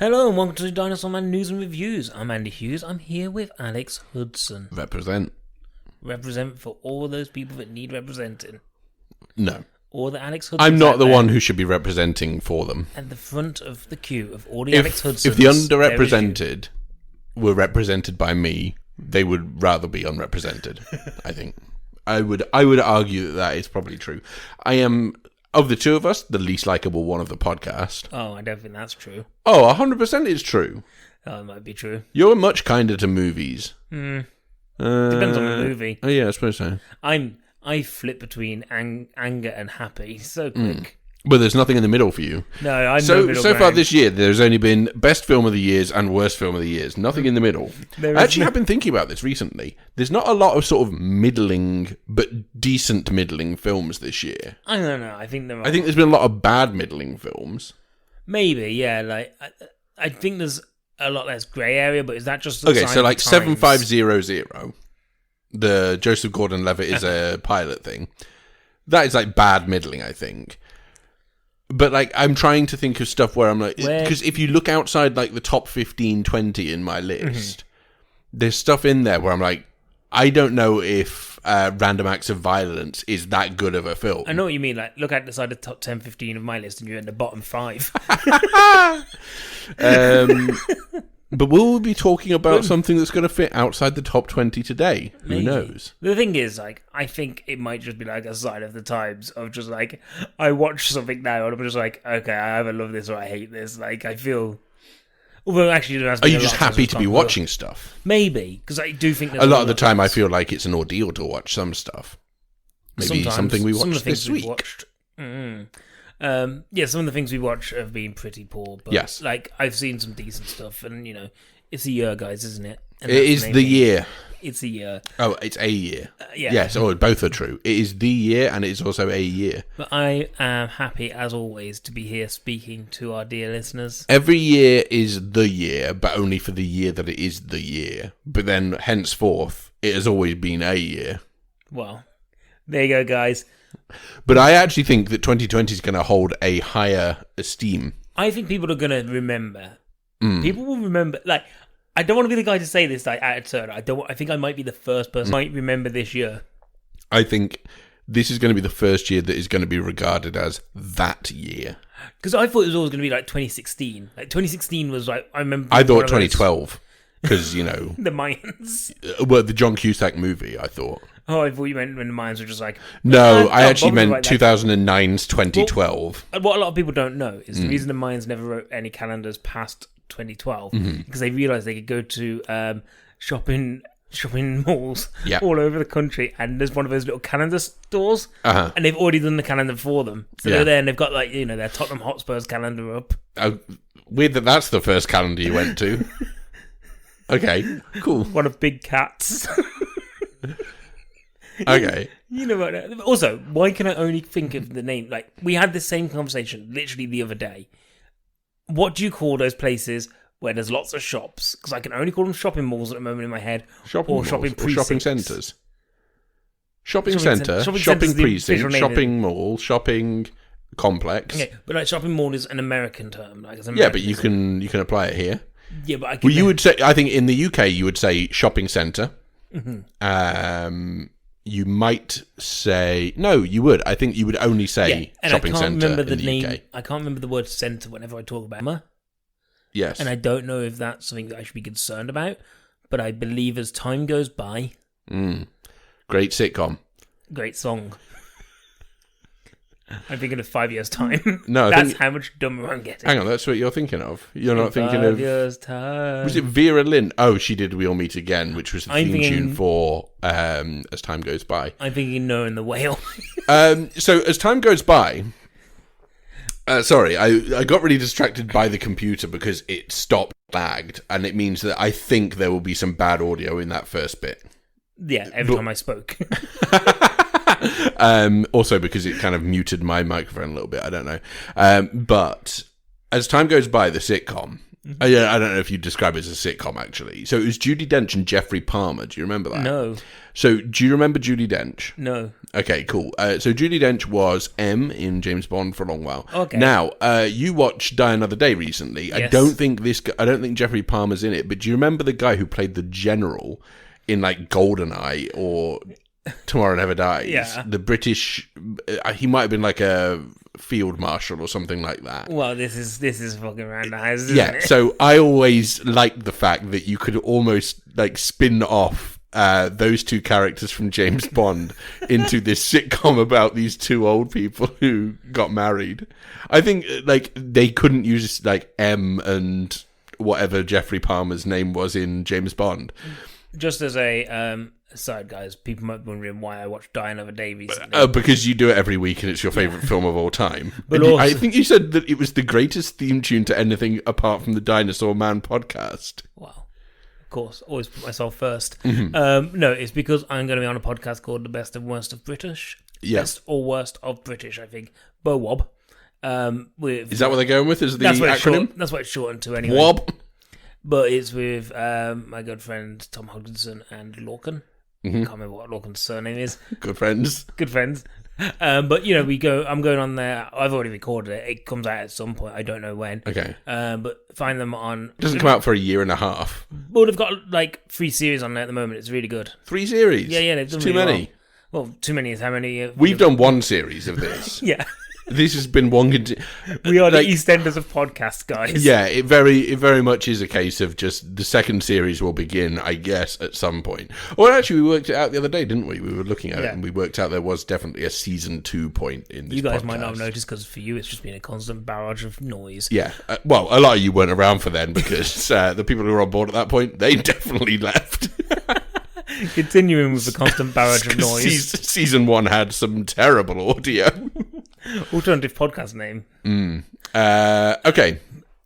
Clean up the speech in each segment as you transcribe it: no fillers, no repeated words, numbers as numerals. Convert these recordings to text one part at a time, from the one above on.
Hello and welcome to Dinosaur Man News and Reviews. I'm Andy Hughes. I'm here with Alex Hudson. Represent For all those people that need representing. No. Or the Alex Hudson. I'm not the one who should be representing for them. At the front of the queue of all the Alex Hudsons. If the underrepresented were represented by me, they would rather be unrepresented, I think. I would argue that is probably true. I am, of the two of us, the least likable one of the podcast. Oh, I don't think that's true. Oh, 100% is true. Oh, it might be true. You're much kinder to movies. Depends on the movie. Oh, yeah, I suppose so. I flip between anger and happy so quick. But there's nothing in the middle for you. No, I'm so no middle far ground. this year, there's only been best film of the years and worst film of the years. Nothing in the middle. I actually have been thinking about this recently. There's not a lot of sort of middling, but decent middling films this year. I don't know. I think there's been a lot of bad middling films. Maybe, yeah. Like I think there's a lot less grey area, but is that just okay? So like 7500, the Joseph Gordon-Levitt is a pilot thing. That is like bad middling, I think. But like I'm trying to think of stuff where I'm like, because if you look outside like the top 15, 20 in my list, there's stuff in there where I'm like, I don't know if Random Acts of Violence is that good of a film. I know what you mean. Like, look outside the top 10, 15 of my list, and you're in the bottom 5. But will we be talking about something that's going to fit outside the top 20 today? Maybe. Who knows? The thing is, like, I think it might just be like a sign of the times of just like, I watch something now and I'm just like, okay, I either love this or I hate this. Like, I feel. Although actually, there has are been you a just lot happy of to be watching stuff? Maybe, because I do think there's a lot of the time I feel like it's an ordeal to watch some stuff. Maybe sometimes, something we some of watched the things this we've week. watched. Yeah, some of the things we watch have been pretty poor. But yes. Like, I've seen some decent stuff, and you know, it's a year, guys, isn't it? And it is the year. It's a year. Oh, it's a year. Yeah. Yes, both are true. It is the year and it is also a year. But I am happy, as always, to be here speaking to our dear listeners. Every year is the year, but only for the year that it is the year. But then, henceforth, it has always been a year. Well, there you go, guys. But I actually think that 2020 is going to hold a higher esteem. I think people are going to remember. People will remember. Like, I don't want to be the guy to say this like out of turn. I think I might be the first person who might remember this year. I think this is going to be the first year that is going to be regarded as that year. Because I thought it was always going to be like 2016. Like 2016 was like, I remember. I thought 2012 because you know the Mayans. Well, the John Cusack movie. I thought. Oh, I thought you meant when the Mayans were just like. No, I actually meant like 2009's 2012. Well, what a lot of people don't know is the reason the Mayans never wrote any calendars past 2012 because they realised they could go to shopping malls all over the country, and there's one of those little calendar stores, and they've already done the calendar for them. So they're there, and they've got like their Tottenham Hotspur's calendar up. Weird that that's the first calendar you went to. Okay, cool. One of Big Cat's. Okay. You know what? Also, why can I only think of the name? Like, we had the same conversation literally the other day. What do you call those places where there's lots of shops? Because I can only call them shopping malls at the moment in my head. Shopping malls shopping or shopping centres. Shopping centre, shopping precinct, shopping mall, shopping complex. Okay, but like shopping mall is an American term. Like, yeah, but you can apply it here. Yeah, but I can. Well, you would say. I think in the UK you would say shopping centre. You might say no. You would. I think you would only say shopping centre in the UK. I can't remember the word centre whenever I talk about it. Yes, and I don't know if that's something that I should be concerned about. But I believe as time goes by, great sitcom, great song. I'm thinking of 5 years' time. No, that's how much dumber I'm getting. Hang on, that's what you're thinking of. You're not thinking 5 years' time. Was it Vera Lynn? Oh, she did We'll Meet Again, which was the theme tune for As Time Goes By. I'm thinking No and the Whale. So As Time Goes By. Sorry, I got really distracted by the computer because it stopped lagged, and it means that I think there will be some bad audio in that first bit. Yeah, every time I spoke. Also because it kind of muted my microphone a little bit, I don't know. But As Time Goes By, the sitcom, I don't know if you'd describe it as a sitcom, actually. So it was Judi Dench and Jeffrey Palmer. Do you remember that? No. So do you remember Judi Dench? No. Okay, cool. So Judi Dench was M in James Bond for a long while. Okay. Now, you watched Die Another Day recently. Yes. I don't think Jeffrey Palmer's in it, but do you remember the guy who played the general in like GoldenEye or Tomorrow Never Dies? Yeah. The British, he might have been like a field marshal or something like that. Well, this is fucking randomized, isn't it? So I always liked the fact that you could almost like spin off those two characters from James Bond into this sitcom about these two old people who got married. I think like they couldn't use like M and whatever Jeffrey Palmer's name was in James Bond. Just as a aside, guys, people might be wondering why I watched Die Another Day recently. Because you do it every week and it's your favourite film of all time. But also, I think you said that it was the greatest theme tune to anything apart from the Dinosaur Man podcast. Wow. Of course, always put myself first. Mm-hmm. No, it's because I'm going to be on a podcast called The Best and Worst of British. Yes. Best or Worst of British, I think. BOWOB. Is that what they're going with? Is the acronym? That's what it's shortened to anyway. WOB. But it's with my good friend Tom Hodgson and Lorcan. Mm-hmm. I can't remember what Lorcan's surname is. Good friends. Good friends. But you know, I'm going on there. I've already recorded it. It comes out at some point. I don't know when. Okay. But find them on. It doesn't come out for a year and a half. Well, they've got like 3 series on there at the moment. It's really good. 3 series. Yeah. They've done too really many. Well, too many is how many? We've done 1 series of this. Yeah. This has been one. We are the EastEnders of podcasts, guys. Yeah, it very much is a case of just the second series will begin, I guess, at some point. Well, actually, we worked it out the other day, didn't we? We were looking at it, and we worked out there was definitely a season 2 point in this. You guys podcast. might not have noticed because for you, it's just been a constant barrage of noise. Yeah, well, a lot of you weren't around for then because the people who were on board at that point, they definitely left. Continuing with the constant barrage of noise. Season 1 had some terrible audio. Alternative podcast name. Okay.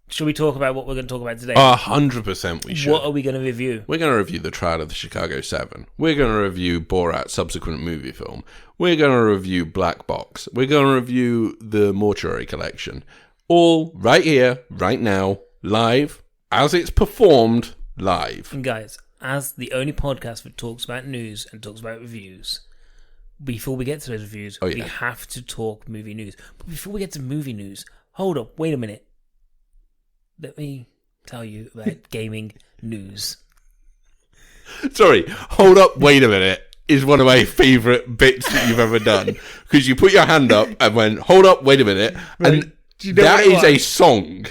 Should we talk about what we're going to talk about today? 100% we should. What are we going to review? We're going to review the trial of the Chicago 7. We're going to review Borat Subsequent Moviefilm. We're going to review Black Box. We're going to review the Mortuary Collection. All right here, right now, live, as it's performed live. And guys, as the only podcast that talks about news and talks about reviews, before we get to those reviews, we have to talk movie news. But before we get to movie news, hold up, wait a minute. Let me tell you about gaming news. Sorry, hold up, wait a minute, is one of my favourite bits that you've ever done. Because you put your hand up and went, hold up, wait a minute, and that is a song.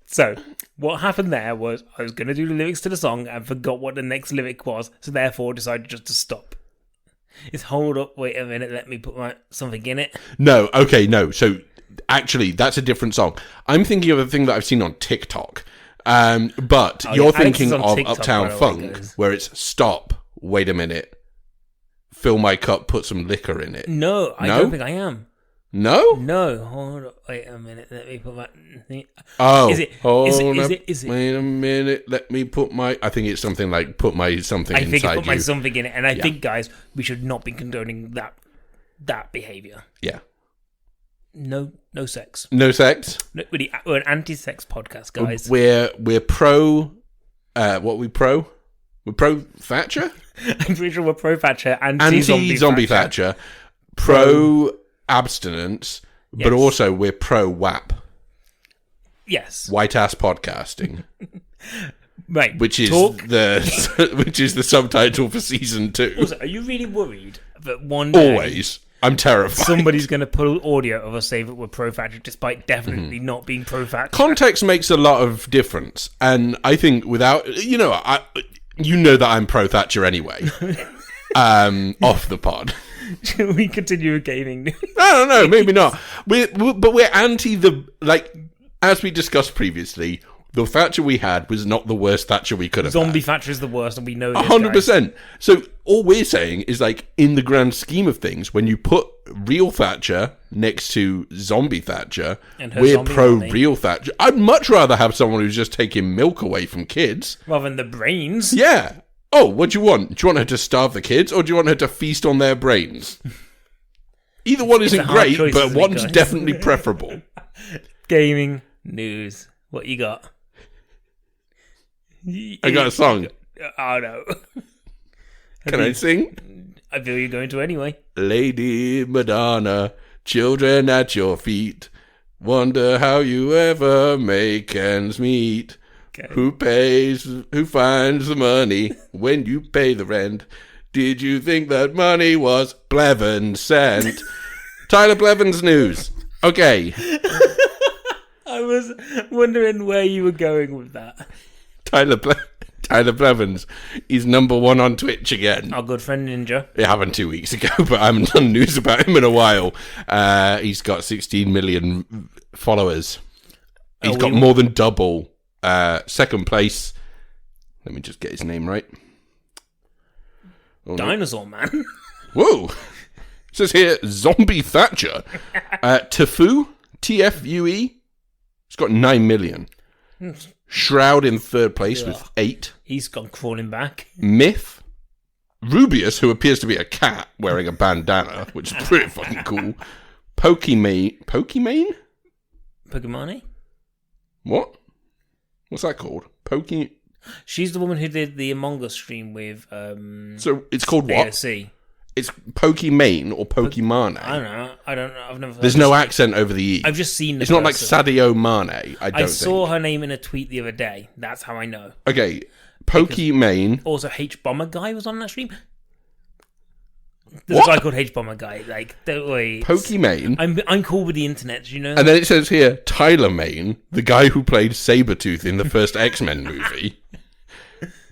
So, what happened there was I was going to do the lyrics to the song and forgot what the next lyric was, so therefore decided just to stop. It's hold up, wait a minute, let me put something in it. No. So, actually, that's a different song. I'm thinking of a thing that I've seen on TikTok. But you're thinking of TikTok, Uptown Funk, where it's stop, wait a minute, fill my cup, put some liquor in it. No, I don't think I am. No? No, hold up, wait a minute, let me put my... Oh, is it? Wait a minute, let me put my... I think it's something like put my something inside you. I think put my something in it, and I think, guys, we should not be condoning that behaviour. Yeah. No sex. No sex? No, we're an anti-sex podcast, guys. We're pro... what are we pro? We're pro Thatcher? I'm pretty sure we're pro Thatcher, anti-zombie Thatcher. Pro abstinence, but also we're pro WAP. Yes. White ass podcasting. Right. Which is the subtitle for season 2. Also, are you really worried that one day always I'm terrified somebody's going to pull audio of us saying that we're pro Thatcher despite definitely not being pro Thatcher? Context makes a lot of difference, and I think without that I'm pro Thatcher anyway. Off the pod. Should we continue with gaming news? I don't know, maybe not. But we're anti as we discussed previously, the Thatcher we had was not the worst Thatcher we could have had. Zombie Thatcher is the worst, and we know this, 100%. So all we're saying is, in the grand scheme of things, when you put real Thatcher next to zombie Thatcher, we're pro real Thatcher. I'd much rather have someone who's just taking milk away from kids. Rather than the brains. Yeah. Oh, what do you want? Do you want her to starve the kids, or do you want her to feast on their brains? Either one isn't great, but one's definitely preferable. Gaming news. What you got? I got a song. Oh, no. Can I sing? I feel you're going to anyway. Lady Madonna, children at your feet, wonder how you ever make ends meet. Okay. Who finds the money when you pay the rent? Did you think that money was Blevin sent? Tyler Blevin's news. Okay. I was wondering where you were going with that. Tyler Blevins is number one on Twitch again. Our good friend Ninja. It happened 2 weeks ago, but I haven't done news about him in a while. He's got 16 million followers. He's got more than double. Second place. Let me just get his name right. Oh, Dinosaur no. Man. Whoa. It says here, Zombie Thatcher. Tfue, Tfue. He's got 9 million. Shroud in third place with 8. He's gone crawling back. Myth. Rubius, who appears to be a cat wearing a bandana, which is pretty fucking cool. Pokimane? Pokemani? What? What's that called? She's the woman who did the Among Us stream with... so it's called what? AOC. It's Pokimane or Pokimane? I don't know. I've never heard There's no accent over the E. I've just seen the It's not like Sadio Mane, I saw her name in a tweet the other day. That's how I know. Okay. Pokimane. Also, H-Bomber Guy was on that stream. There's a guy called H-Bomber Guy. Like, don't worry. Pokimane. I'm cool with the internet, you know? And then it says here, Tyler Mane, the guy who played Sabretooth in the first X-Men movie.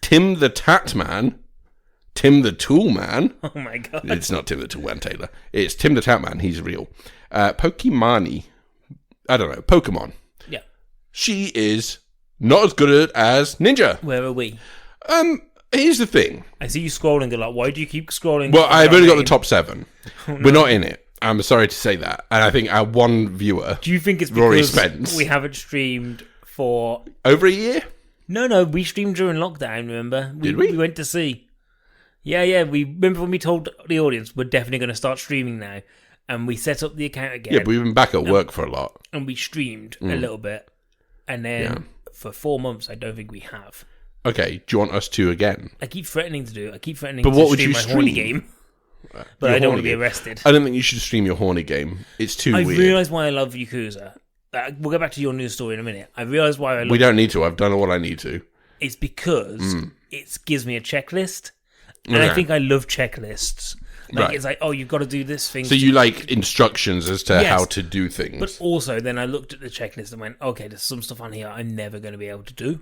Tim the Tat Man. Tim the Tool Man. Oh my god. It's not Tim the Tool Man, Taylor. It's Tim the Tat Man. He's real. Pokimane. I don't know. Pokemon. Yeah. She is not as good as Ninja. Where are we? Here's the thing. I see you scrolling a lot. Why do you keep scrolling? Well, I've only got the top 7. Oh, no. We're not in it. I'm sorry to say that. And I think our one viewer, do you think it's Rory because Spence, we haven't streamed for... over a year? No, we streamed during lockdown, remember? Did we? We went to see. Yeah, we remember when we told the audience we're definitely going to start streaming now, and we set up the account again. Yeah, but we've been back at work for a lot. And we streamed a little bit, and then for 4 months, I don't think we have. Okay, do you want us to again? I keep threatening to do it. I keep threatening but to what would stream you my stream? horny game. But I don't want to be arrested. I don't think you should stream your horny game. It's too weird. I realised why I love Yakuza. We'll go back to your news story in a minute. I realised why I love... We don't need to. I've done all I need to. It's because it gives me a checklist. And I think I love checklists. Like, it's like, oh, you've got to do this thing. So you like instructions as to how to do things. But also, then I looked at the checklist and went, okay, there's some stuff on here I'm never going to be able to do.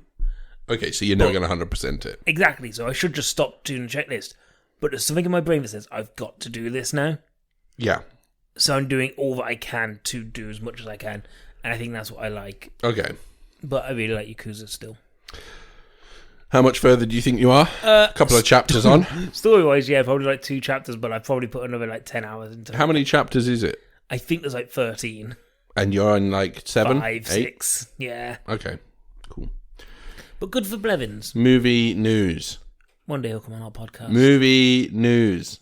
Okay, so you're never going to 100% it. Exactly. So I should just stop doing the checklist. But there's something in my brain that says, I've got to do this now. Yeah. So I'm doing all that I can to do as much as I can. And I think that's what I like. Okay. But I really like Yakuza still. How much further do you think you are? A couple of chapters on? Story-wise, yeah, probably like 2 chapters, but I've probably put another like 10 hours into it. How many chapters is it? I think there's like 13. And you're on like 7? 5, 8? 6, yeah. Okay, cool. But good for Blevins. Movie news. One day he'll come on our podcast. Movie news.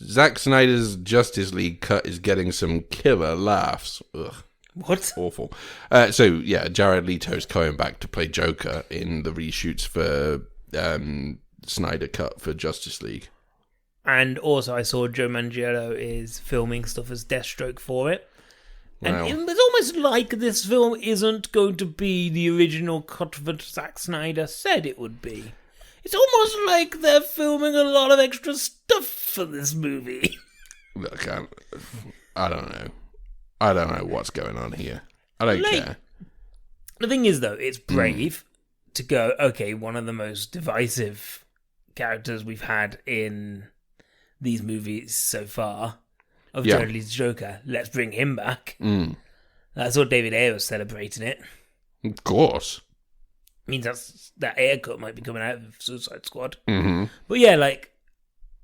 Zack Snyder's Justice League cut is getting some killer laughs. Ugh. What? Awful. Jared Leto's coming back to play Joker in the reshoots for Snyder cut for Justice League. And also I saw Joe Manganiello is filming stuff as Deathstroke for it. Wow. And it's almost like this film isn't going to be the original cut that Zack Snyder said it would be. It's almost like they're filming a lot of extra stuff for this movie. Look, I don't know. I don't know what's going on here. I don't care. The thing is, though, it's brave to go, okay, one of the most divisive characters we've had in these movies so far of Jared Leto's Joker. Let's bring him back. That's what David Ayer was celebrating it. Of course. Means that Ayer cut might be coming out of Suicide Squad. Mm-hmm. But yeah, like,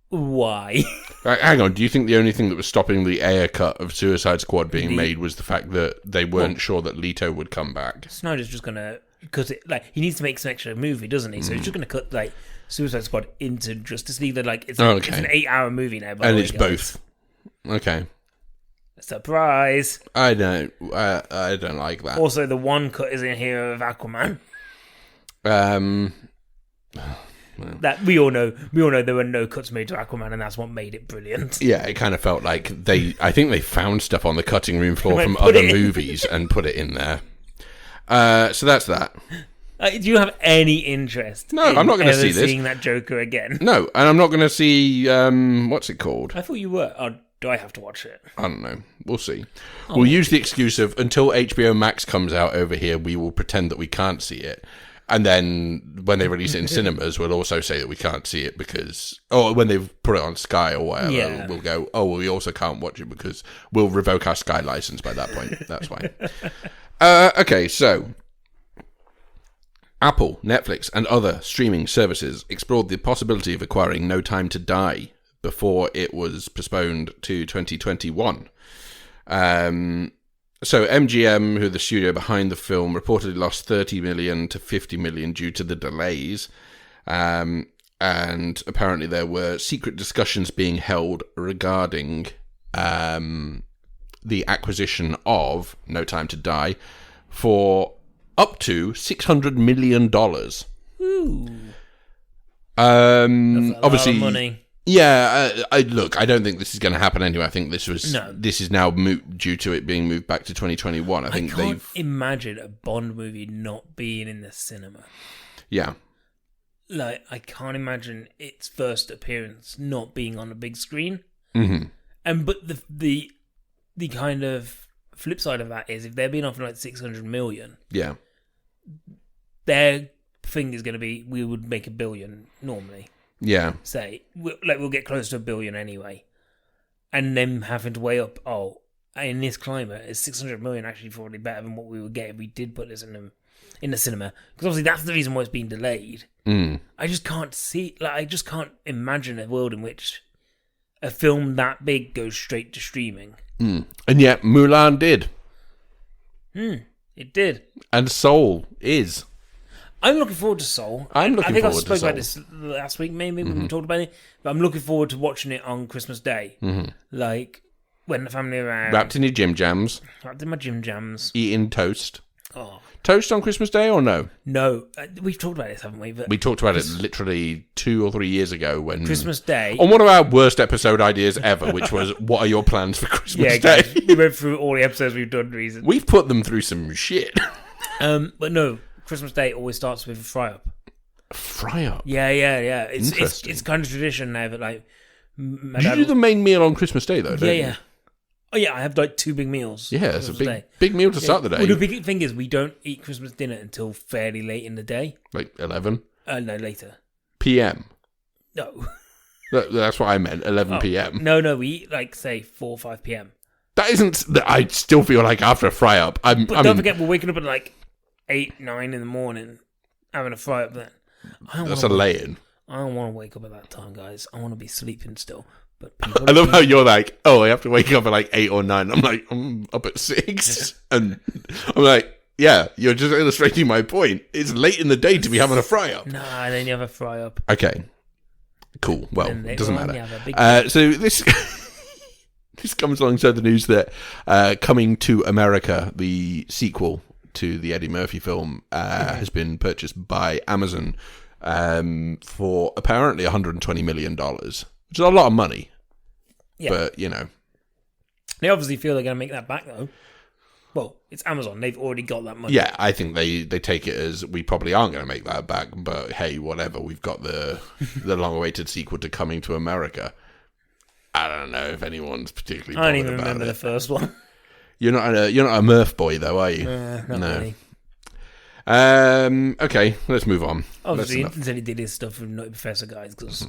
why? Hang on, do you think the only thing that was stopping the Ayer cut of Suicide Squad being made was the fact that they weren't sure that Leto would come back? Snyder's just gonna cut it, like, he needs to make some extra movie, doesn't he? So he's just gonna cut, like, Suicide Squad into Justice League. Like, it's an 8-hour movie now, by the way, it's both. Okay. Surprise. I don't like that. Also, the one cut is in here of Aquaman. That we all know there were no cuts made to Aquaman, and that's what made it brilliant. Yeah, it kind of felt like I think they found stuff on the cutting room floor from other movies and put it in there. So that's that. Do you have any interest? No, I'm not going to see this. Seeing that Joker again? No, and I'm not going to see what's it called? I thought you were. Oh, do I have to watch it? I don't know. We'll see. We'll use the excuse of until HBO Max comes out over here, we will pretend that we can't see it. And then when they release it in cinemas, we'll also say that we can't see it because... Or when they've put it on Sky or whatever, we'll go, we also can't watch it because we'll revoke our Sky license by that point. That's fine. Okay, so... Apple, Netflix, and other streaming services explored the possibility of acquiring No Time to Die before it was postponed to 2021. So MGM, who are the studio behind the film, reportedly lost $30 million to $50 million due to the delays. And apparently there were secret discussions being held regarding the acquisition of No Time to Die for up to $600 million. Ooh. Obviously, a lot of money. Yeah, I don't think this is going to happen anyway. I think this is now moot due to it being moved back to 2021. I can't imagine a Bond movie not being in the cinema. Yeah. Like, I can't imagine its first appearance not being on a big screen. Mm-hmm. But the kind of flip side of that is if they're being offered like 600 million, yeah, their thing is going to be we would make $1 billion normally. Yeah. Say, we'll get close to $1 billion anyway. And then having to weigh up, in this climate, is 600 million actually probably better than what we would get if we did put this in the cinema? Because obviously that's the reason why it's been delayed. I just can't I just can't imagine a world in which a film that big goes straight to streaming. And yet Mulan did. It did. And Soul is. I'm looking forward to Soul. I think I spoke about this last week, maybe when we talked about it. But I'm looking forward to watching it on Christmas Day, like when the family are around, wrapped in your Jim Jams, wrapped in my Jim Jams, eating toast. Toast on Christmas Day or no? No, we've talked about this, haven't we? But we talked about it literally 2 or 3 years ago when Christmas Day on one of our worst episode ideas ever, which was what are your plans for Christmas Day? Guys, we went through all the episodes we've done recently. We've put them through some shit. But no. Christmas Day always starts with a fry-up. Fry-up? Yeah. It's kind of tradition now that, like... Do you do the main meal on Christmas Day, though, don't you? Yeah. Oh, yeah, I have, like, 2 big meals. Yeah, it's a big meal to start the day. Well, the big thing is we don't eat Christmas dinner until fairly late in the day. Like 11? No, later. PM? No. That's what I meant, 11 PM. No, we eat, like, say, 4 or 5 PM. That isn't... I still feel like after a fry-up... But don't forget, we're waking up at, like... 8, 9 in the morning, having a fry up then. That's a lay-in. I don't want to wake up at that time, guys. I want to be sleeping still. But I love how you're like, I have to wake up at like 8 or 9. I'm like, I'm up at 6. And I'm like, yeah, you're just illustrating my point. It's late in the day to be having a fry up. Nah, then you have a fry up. Okay. Cool. Well, it doesn't matter. So this... this comes alongside the news that Coming to America, the sequel to the Eddie Murphy film, has been purchased by Amazon for apparently $120 million, which is a lot of money. Yeah. But, you know. They obviously feel they're going to make that back, though. Well, it's Amazon. They've already got that money. Yeah, I think they take it as we probably aren't going to make that back, but hey, whatever. We've got the long-awaited sequel to Coming to America. I don't know if anyone's particularly bothered. I don't even remember the first one. You're not a Murph boy, though, are you? Not really. Okay, let's move on. Obviously, he did his stuff with Nutty Professor, guys, because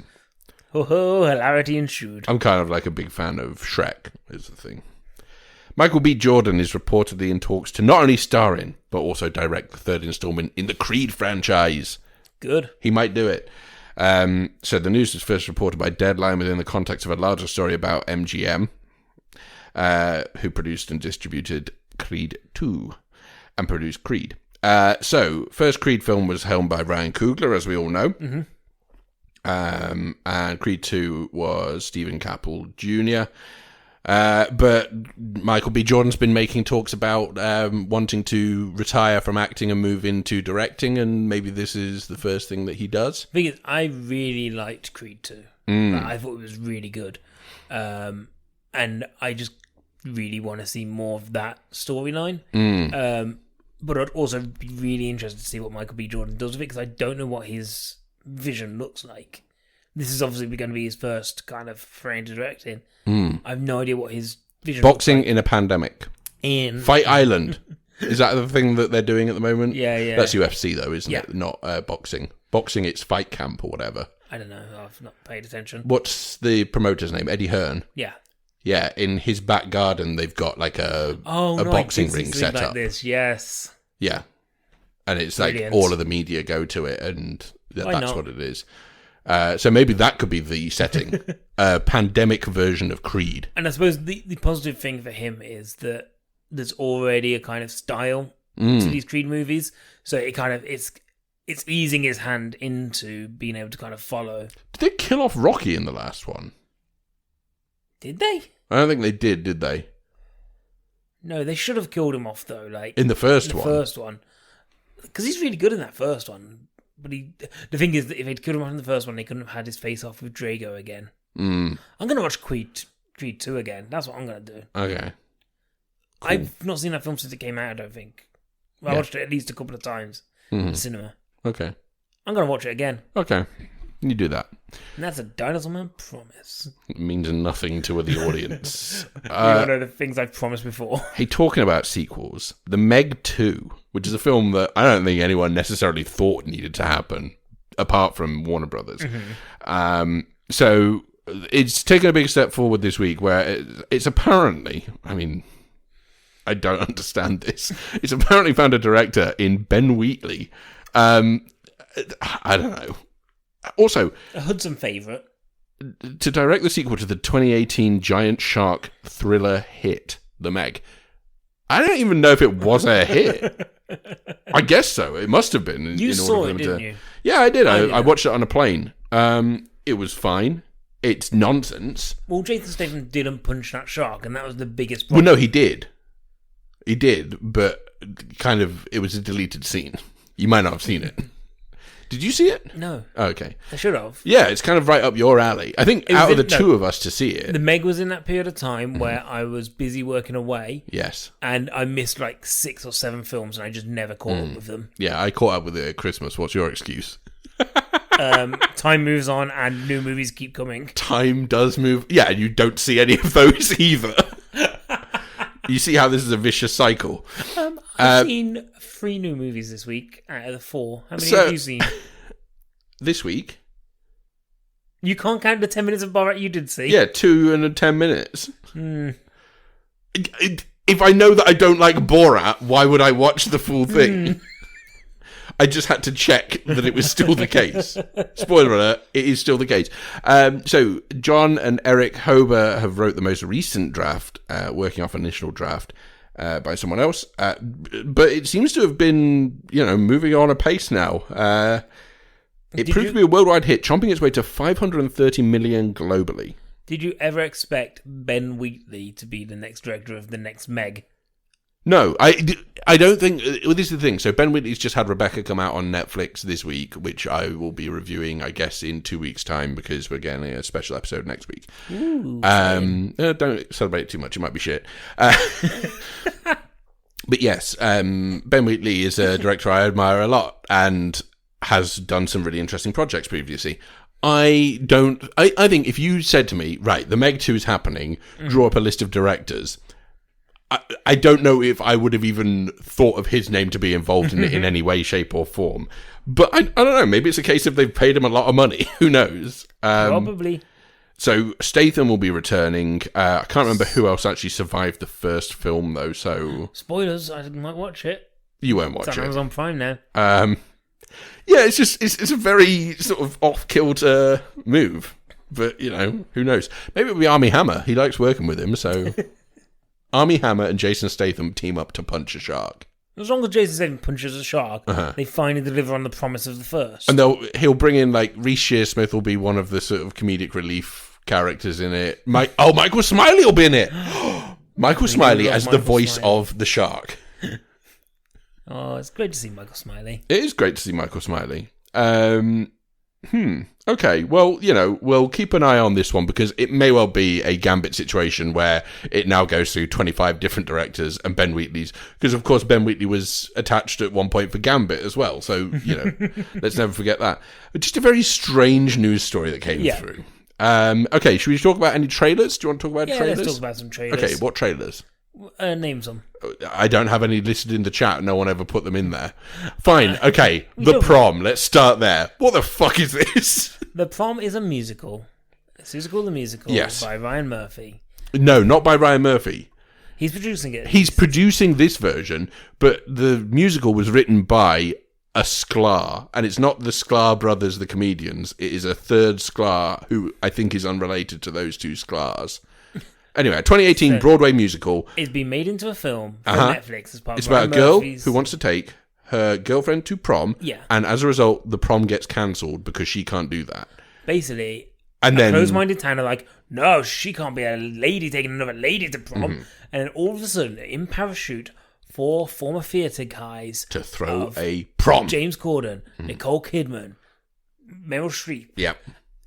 hilarity ensued. I'm kind of like a big fan of Shrek, is the thing. Michael B. Jordan is reportedly in talks to not only star in, but also direct the 3rd installment in the Creed franchise. Good. He might do it. So the news was first reported by Deadline within the context of a larger story about MGM. Who produced and distributed Creed 2 and produced Creed. So, first Creed film was helmed by Ryan Coogler, as we all know. And Creed 2 was Stephen Caple Jr. But Michael B. Jordan's been making talks about wanting to retire from acting and move into directing, and maybe this is the first thing that he does. The thing is, I really liked Creed 2. I thought it was really good. And I just really want to see more of that storyline. But I'd also be really interested to see what Michael B. Jordan does with it, because I don't know what his vision looks like. This is obviously going to be his first kind of foray into directing. I have no idea what his vision Boxing looks like. in a pandemic. Fight Island. Is that the thing that they're doing at the moment? Yeah. That's UFC, though, isn't it? Not boxing. Boxing, it's Fight Camp or whatever. I don't know. I've not paid attention. What's the promoter's name? Eddie Hearn? Yeah. Yeah, in his back garden, they've got like a boxing ring set like up. This. Yes. Yeah. And it's Brilliant. like all of the media go to it, and that's what it is. So maybe that could be the setting. A pandemic version of Creed. And I suppose the positive thing for him is that there's already a kind of style to these Creed movies. So it kind of it's easing his hand into being able to kind of follow. Did they kill off Rocky in the last one? Did they? I don't think they did they? No, they should have killed him off, though. Like in the first one. First one. Because he's really good in that first one. But the thing is that if they'd killed him off in the first one, they couldn't have had his face off with Drago again. I'm going to watch Creed 2 again. That's what I'm going to do. Okay. Cool. I've not seen that film since it came out, I don't think. Well, I watched it at least a couple of times in the cinema. Okay. I'm going to watch it again. Okay. You do that. And that's a Dinosaur Man promise. It means nothing to the audience. You don't know the things I've promised before. Hey, talking about sequels, the Meg 2, which is a film that I don't think anyone necessarily thought needed to happen, apart from Warner Brothers. So it's taken a big step forward this week, where it's apparently, I mean, I don't understand this. It's apparently found a director in Ben Wheatley. I don't know. Also, a Hudson favourite. To direct the sequel to the 2018 giant shark thriller hit, The Meg. I don't even know if it was a hit. I guess so. It must have been. You saw it, didn't you? Yeah, I did. I watched it on a plane. It was fine. It's nonsense. Well, Jason Statham didn't punch that shark, and that was the biggest problem. Well, no, he did. He did, but kind of, it was a deleted scene. You might not have seen it. Did you see it? No. Oh, okay. I should have. Yeah, it's kind of right up your alley. I think out of the two of us to see it. The Meg was in that period of time where I was busy working away. Yes. And I missed like 6 or 7 films, and I just never caught up with them. Yeah, I caught up with it at Christmas. What's your excuse? Time moves on and new movies keep coming. Time does move. Yeah, and you don't see any of those either. You see how this is a vicious cycle. I've seen 3 new movies this week out of the 4. How many have you seen? This week? You can't count the 10 minutes of Borat you did see. Yeah, 2 and 10 minutes. If I know that I don't like Borat, why would I watch the full thing? I just had to check that it was still the case. Spoiler alert, it is still the case. So, John and Eric Hober have wrote the most recent draft, working off an initial draft by someone else. But it seems to have been, moving on apace now. It proved to be a worldwide hit, chomping its way to 530 million globally. Did you ever expect Ben Wheatley to be the next director of the next Meg? No, I don't think... Well, this is the thing. So Ben Wheatley's just had Rebecca come out on Netflix this week, which I will be reviewing, I guess, in 2 weeks' time, because we're getting a special episode next week. Ooh, don't celebrate it too much. It might be shit. But yes, Ben Wheatley is a director I admire a lot and has done some really interesting projects previously. I think if you said to me, right, the Meg 2 is happening, draw up a list of directors... I don't know if I would have even thought of his name to be involved in it in any way, shape, or form. But I don't know. Maybe it's a case of they've paid him a lot of money. Who knows? Probably. So Statham will be returning. I can't remember who else actually survived the first film, though. So spoilers. I might watch it. You won't watch it. It's on Prime now. Yeah, it's just it's a very sort of off-kilter move. But who knows? Maybe it'll be Armie Hammer. He likes working with him, so. Armie Hammer and Jason Statham team up to punch a shark. As long as Jason Statham punches a shark, they finally deliver on the promise of the first. And he'll bring in, Reece Shearsmith will be one of the sort of comedic relief characters in it. Michael Smiley will be in it. Michael Smiley as the voice of the shark. Oh, it's great to see Michael Smiley. It is great to see Michael Smiley. Okay, well, we'll keep an eye on this one because it may well be a Gambit situation where it now goes through 25 different directors and Ben Wheatley's, because of course Ben Wheatley was attached at one point for Gambit as well, so, let's never forget that. But just a very strange news story that came through. Okay, should we talk about any trailers? Do you want to talk about trailers? Let's talk about some trailers. Okay, what trailers? Name some. I don't have any listed in the chat. No one ever put them in there. Fine. Okay. The Prom. Let's start there. What the fuck is this? The Prom is a musical. Musical the Musical by Ryan Murphy. No, not by Ryan Murphy. He's producing it. He's producing this version, but the musical was written by a Sklar, and it's not the Sklar brothers, the comedians. It is a third Sklar who I think is unrelated to those two Sklars. Anyway, 2018 Broadway musical. It's been made into a film for Netflix as part of It's about a girl who wants to take her girlfriend to prom, and as a result, the prom gets cancelled because she can't do that. Basically, and then closed-minded town are like, no, she can't be a lady taking another lady to prom. And then all of a sudden, in parachute, 4 former theatre guys to throw a prom. James Corden, Nicole Kidman, Meryl Streep,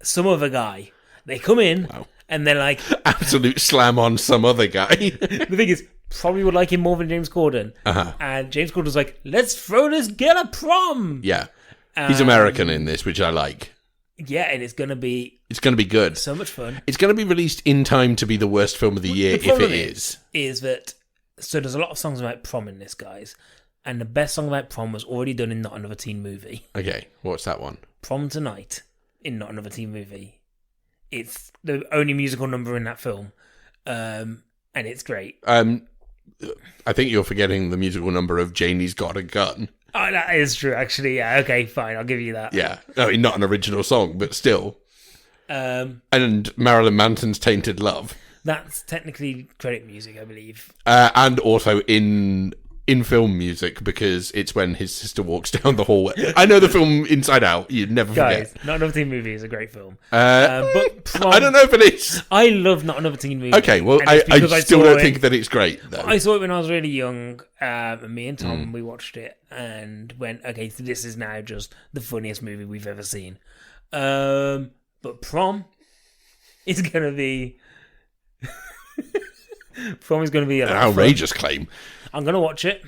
some other guy. They come in. Wow. And they're like... Absolute slam on some other guy. The thing is, probably would like him more than James Corden. And James Corden's like, let's throw this girl a prom! Yeah. He's American in this, which I like. Yeah, and it's going to be... It's going to be good. So much fun. It's going to be released in time to be the worst film of the year, if it is. Is that... So there's a lot of songs about prom in this, guys. And the best song about prom was already done in Not Another Teen Movie. Okay, what's that one? Prom Tonight in Not Another Teen Movie. It's the only musical number in that film, and it's great. I think you're forgetting the musical number of Janie's Got a Gun. Oh, that is true, actually. Yeah, okay, fine, I'll give you that. Yeah, I mean, not an original song, but still. And Marilyn Manson's Tainted Love. That's technically credit music, I believe. And also in film music, because it's when his sister walks down the hallway. I know the film inside out. You'd never forget. Guys, Not Another Teen Movie is a great film. But Prom, I don't know if it is. I love Not Another Teen Movie. Okay, well, I still don't think that it's great, though. I saw it when I was really young, and me and Tom, we watched it and went, okay, so this is now just the funniest movie we've ever seen. But Prom is going to be... Prom is going to be an outrageous claim. I'm going to watch it.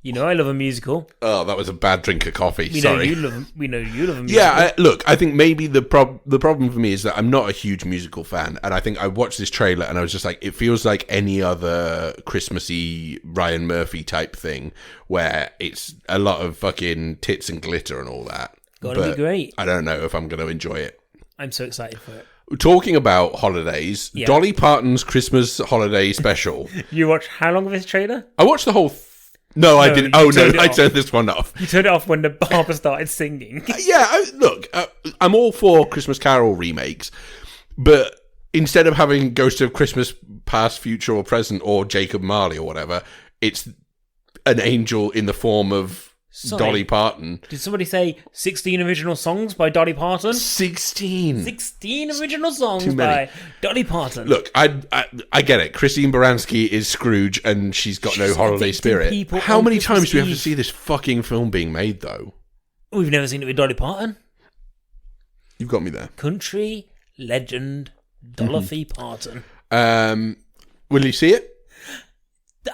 You know I love a musical. Oh, that was a bad drink of coffee. Sorry. We know you love a musical. Yeah, look, I think maybe the problem for me is that I'm not a huge musical fan, and I think I watched this trailer and I was just like, it feels like any other Christmassy Ryan Murphy type thing where it's a lot of fucking tits and glitter and all that. Gotta be great. I don't know if I'm going to enjoy it. I'm so excited for it. Talking about holidays, Dolly Parton's Christmas holiday special. You watched how long of this trailer? I watched the whole... No, I didn't. Oh, no, I turned this one off. You turned it off when the barber started singing. Look, I'm all for Christmas Carol remakes, but instead of having Ghost of Christmas Past, Future or Present or Jacob Marley or whatever, it's an angel in the form of... Dolly Parton. Did somebody say 16 original songs by Dolly Parton? 16 original songs by Dolly Parton. Look, I get it. Christine Baranski is Scrooge and she's got no holiday spirit. How many times do we have to see this fucking film being made, though? We've never seen it with Dolly Parton. You've got me there. Country legend Dolly Parton. Will you see it?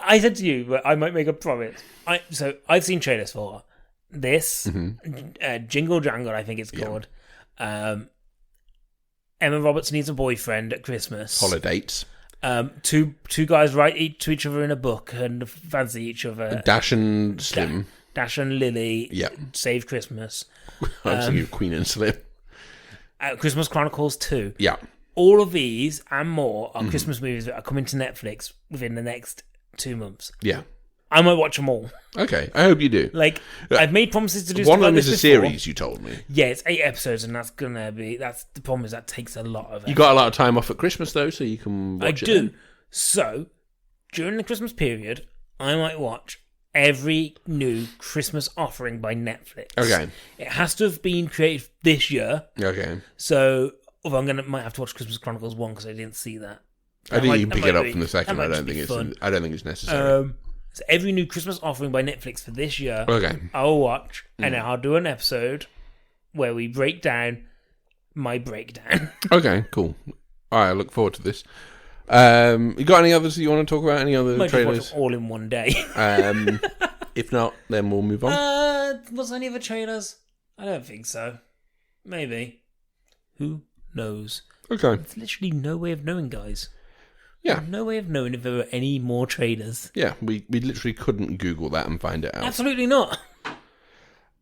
I said to you, but I might make a promise. So I've seen trailers for this, Jingle Jangle, I think it's called. Emma Roberts Needs a Boyfriend at Christmas. Holidates. Two guys write to each other in a book and fancy each other. Dash and Slim. Dash and Lily. Yeah. Save Christmas. I was thinking of Queen and Slim. Christmas Chronicles 2. Yeah. All of these and more are Christmas movies that are coming to Netflix within the next 2 months. Yeah. I might watch them all. Okay, I hope you do. Like, I've made promises to do one stuff like of them is a before. series, you told me. Yeah, it's 8 episodes, and that's the problem is that takes a lot of it. You got a lot of time off at Christmas, though, so you can watch it. I do. So, during the Christmas period, I might watch every new Christmas offering by Netflix. Okay. It has to have been created this year. Okay. So, Although might have to watch Christmas Chronicles 1 because I didn't see that. I think you can pick it up from the second. I don't think it's necessary. So every new Christmas offering by Netflix for this year, okay, I'll watch, and then I'll do an episode where we break down my breakdown. Okay, cool. All right, I look forward to this. You got any others that you want to talk about? Any other trailers? Just watch them all in one day. If not, then we'll move on. Was there any other trailers? I don't think so. Maybe. Who knows? Okay. There's literally no way of knowing, guys. Yeah. No way of knowing if there were any more trailers. Yeah, we literally couldn't Google that and find it out. Absolutely not.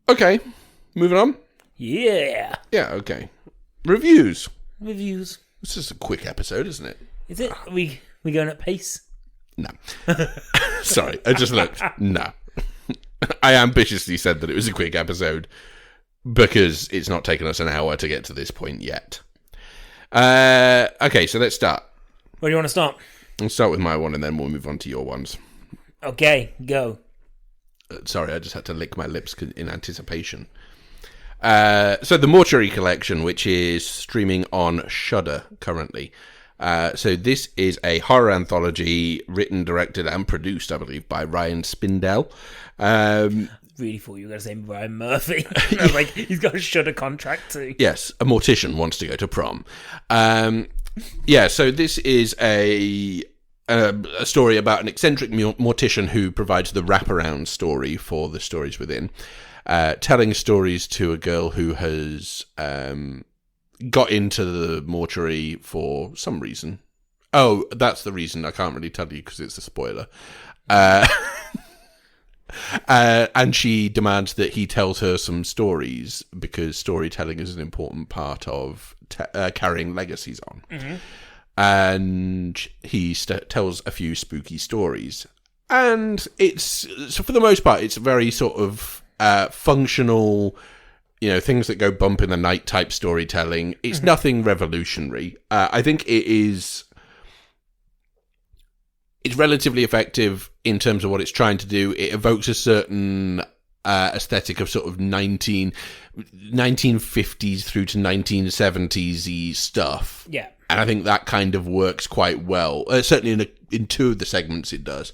Okay, moving on. Yeah. Yeah, okay. Reviews. This is a quick episode, isn't it? Is it? Are we going at pace? No. Sorry, I just looked. No. I ambitiously said that it was a quick episode because it's not taken us an hour to get to this point yet. Okay, so let's start. Where do you want to start? I'll start with my one and then we'll move on to your ones. Okay, go. Sorry, I just had to lick my lips in anticipation. So the Mortuary Collection, which is streaming on Shudder currently. So this is a horror anthology written, directed, and produced, I believe, by Ryan Spindell. Really thought you were going to say Ryan Murphy. I was like, he's got a Shudder contract too. Yes, a mortician wants to go to prom. Yeah, so this is a story about an eccentric mortician who provides the wraparound story for the stories within, telling stories to a girl who has got into the mortuary for some reason. Oh, that's the reason. I can't really tell you because it's a spoiler. And she demands that he tells her some stories because storytelling is an important part of carrying legacies on. Mm-hmm. And he tells a few spooky stories. And so for the most part, it's very sort of functional, things that go bump in the night type storytelling. It's nothing revolutionary. I think it's relatively effective in terms of what it's trying to do. It evokes a certain aesthetic of sort of 1950s through to 1970s-y stuff. Yeah. And I think that kind of works quite well. Certainly in two of the segments it does.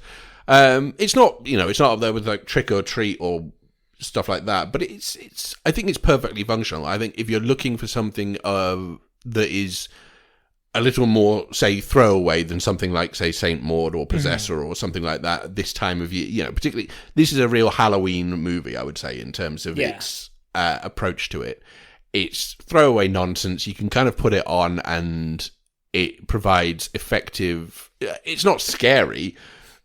It's not, it's not up there with like Trick or Treat or stuff like that, but it's I think it's perfectly functional. I think if you're looking for something that is a little more, say, throwaway than something like, say, Saint Maud or Possessor or something like that this time of year, particularly, this is a real Halloween movie, I would say, in terms of its approach to it. It's throwaway nonsense. You can kind of put it on and it provides effective... It's not scary,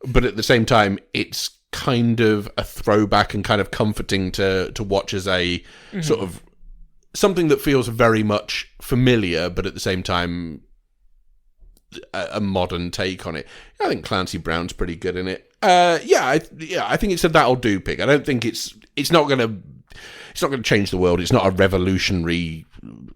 but at the same time, it's kind of a throwback and kind of comforting to watch as a sort of something that feels very much familiar, but at the same time, a modern take on it. I think Clancy Brown's pretty good in it. I think it's a that'll do pick. I don't think it's not going to change the world. It's not a revolutionary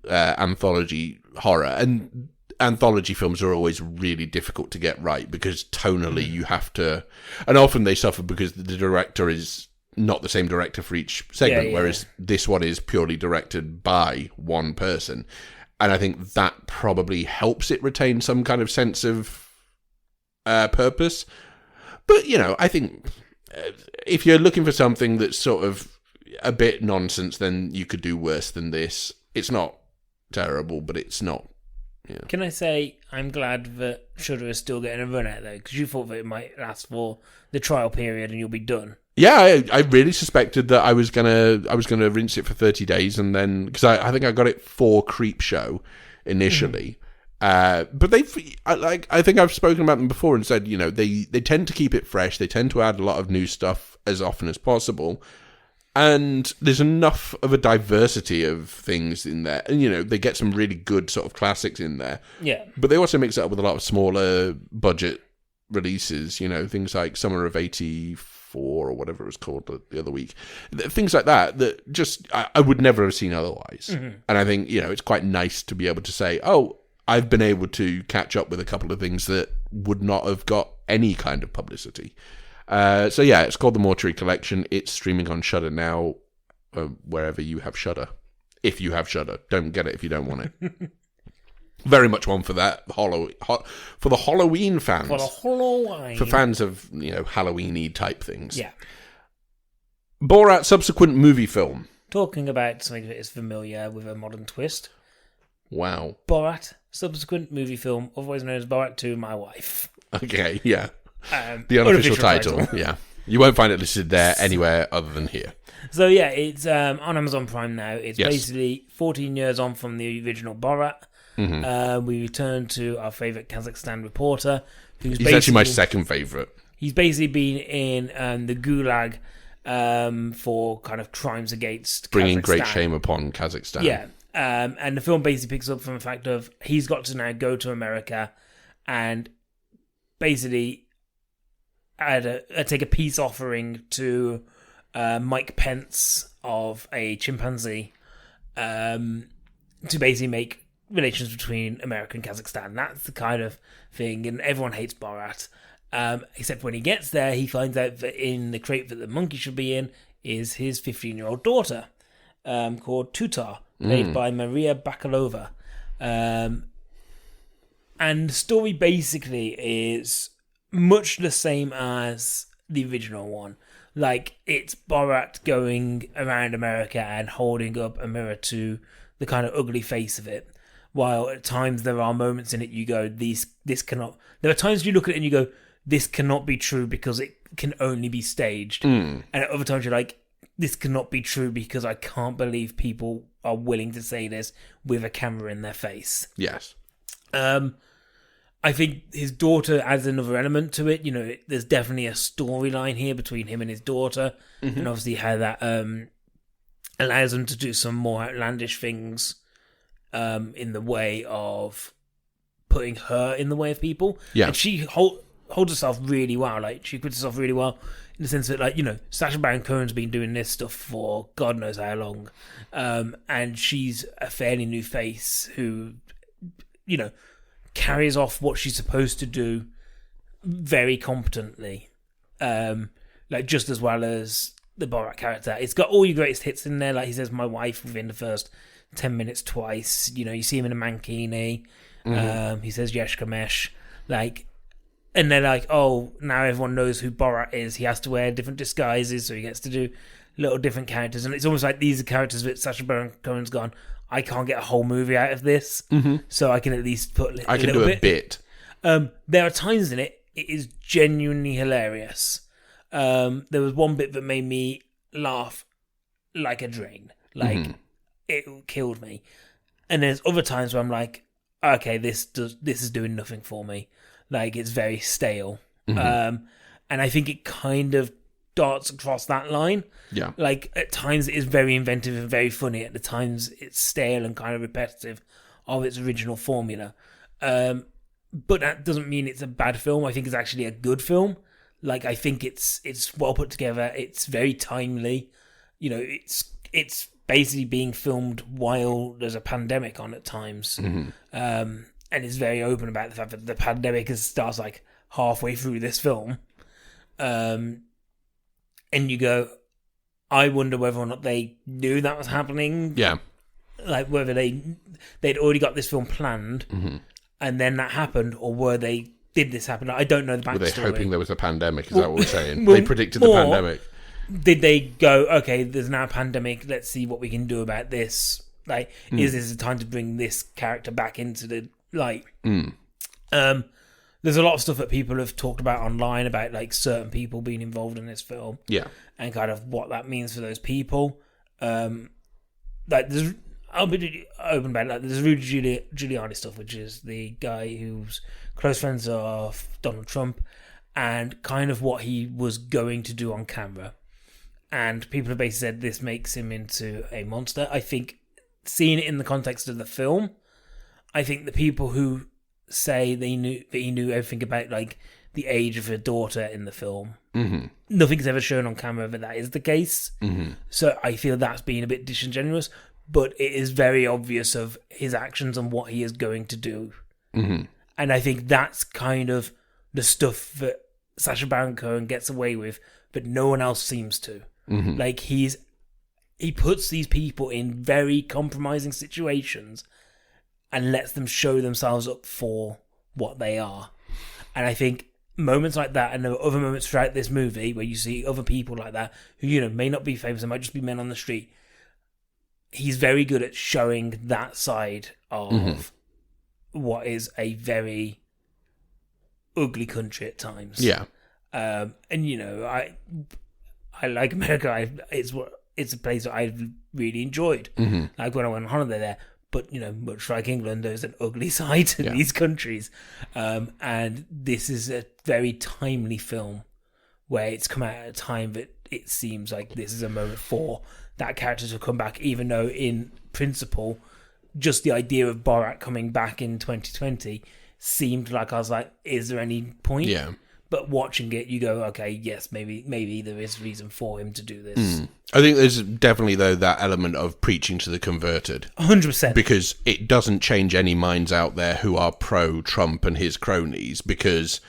anthology horror, and anthology films are always really difficult to get right because tonally you have to, and often they suffer because the director is not the same director for each segment, whereas this one is purely directed by one person. And I think that probably helps it retain some kind of sense of purpose. But, I think if you're looking for something that's sort of a bit nonsense, then you could do worse than this. It's not terrible, but it's not. Yeah. Can I say I'm glad that Shudder is still getting a run out there? Because you thought that it might last for the trial period and you'll be done. Yeah, I really suspected that I was gonna rinse it for 30 days and then because I think I got it for Creepshow initially, but I think I've spoken about them before and said they tend to keep it fresh. They tend to add a lot of new stuff as often as possible, and there's enough of a diversity of things in there, and they get some really good sort of classics in there. Yeah, but they also mix it up with a lot of smaller budget releases. Things like Summer of '84. Or whatever it was called the other week, things like that just I would never have seen otherwise. And I think it's quite nice to be able to say, oh, I've been able to catch up with a couple of things that would not have got any kind of publicity. So yeah, it's called The Mortuary Collection. It's streaming on Shudder now, wherever you have Shudder. If you have Shudder, don't get it if you don't want it. Very much one for that for the Halloween fans. For the Halloween. For fans of, Halloween-y type things. Yeah. Borat Subsequent Moviefilm. Talking about something that is familiar with a modern twist. Wow. Borat Subsequent Moviefilm, otherwise known as Borat 2, My Wife. Okay, yeah. The unofficial title. Yeah. You won't find it listed there anywhere other than here. So yeah, it's on Amazon Prime now. It's basically 14 years on from the original Borat. Mm-hmm. We return to our favourite Kazakhstan reporter, he's actually my second favourite. He's basically been in the Gulag for kind of crimes against bringing Kazakhstan. Great shame upon Kazakhstan. Yeah, and the film basically picks up from the fact of he's got to now go to America and basically take a peace offering to Mike Pence of a chimpanzee to basically make relations between America and Kazakhstan. That's the kind of thing, and everyone hates Borat. Except when he gets there, he finds out that in the crate that the monkey should be in is his 15-year-old daughter, called Tutar, played by Maria Bakalova. And the story basically is much the same as the original one. Like, it's Borat going around America and holding up a mirror to the kind of ugly face of it. While at times there are moments in it you go, this cannot... There are times you look at it and you go, this cannot be true because it can only be staged. And at other times you're like, this cannot be true because I can't believe people are willing to say this with a camera in their face. Yes. I think his daughter adds another element to it. There's definitely a storyline here between him and his daughter. Mm-hmm. And obviously how that allows him to do some more outlandish things in the way of putting her in the way of people. Yeah. And she holds herself really well. Like, she puts herself really well in the sense that, like, Sacha Baron Cohen's been doing this stuff for God knows how long. And she's a fairly new face who, carries off what she's supposed to do very competently. Like, just as well as the Borat character. It's got all your greatest hits in there. Like, he says, my wife, within the first 10 minutes twice. You see him in a mankini. Mm-hmm. He says Yesh Kamesh. Like, and they're like, oh, now everyone knows who Borat is. He has to wear different disguises, so he gets to do little different characters. And it's almost like these are characters that Sacha Baron Cohen's gone, I can't get a whole movie out of this, so I can at least put a little bit. I can do a bit. There are times in it is genuinely hilarious. There was one bit that made me laugh like a drain. Like, it killed me. And there's other times where I'm like, okay, this is doing nothing for me. Like, it's very stale. And I think it kind of darts across that line. Yeah. Like, at times it is very inventive and very funny. At the times it's stale and kind of repetitive of its original formula. But that doesn't mean it's a bad film. I think it's actually a good film. Like, I think it's well put together. It's very timely. It's basically being filmed while there's a pandemic on at times. And it's very open about the fact that the pandemic starts like halfway through this film. And you go, I wonder whether or not they knew that was happening. Yeah. Like, whether they'd already got this film planned, and then that happened, or did this happen? I don't know the backstory. Were they hoping there was a pandemic? Is that what we're saying? They predicted the pandemic. Did they go, okay, there's now a pandemic, let's see what we can do about this? Like, is this a time to bring this character back into the light? There's a lot of stuff that people have talked about online about, like, certain people being involved in this film. Yeah. And kind of what that means for those people. Like, I'll be open about it. Like, there's Rudy Giuliani stuff, which is the guy who's close friends of Donald Trump, and kind of what he was going to do on camera. And people have basically said this makes him into a monster. I think, seeing it in the context of the film, I think the people who say he knew everything about, like, the age of her daughter in the film, nothing's ever shown on camera that that is the case. So I feel that's being a bit disingenuous, but it is very obvious of his actions and what he is going to do. And I think that's kind of the stuff that Sacha Baron Cohen gets away with, but no one else seems to. Like, he puts these people in very compromising situations, and lets them show themselves up for what they are. And I think moments like that, and there are other moments throughout this movie where you see other people like that who, you know, may not be famous, they might just be men on the street. He's very good at showing that side of what is a very ugly country at times. Yeah. And you know, I like America. It's a place that I've really enjoyed. Like when I went on holiday there. But, you know, much like England, there's an ugly side to these countries. And this is a very timely film where it's come out at a time that it seems like this is a moment for that character to come back, even though in principle, just the idea of Borat coming back in 2020 seemed like I was like, is there any point? Yeah. But watching it, you go, okay, yes, maybe there is reason for him to do this. I think there's definitely, though, that element of preaching to the converted. 100%. Because it doesn't change any minds out there who are pro-Trump and his cronies, because...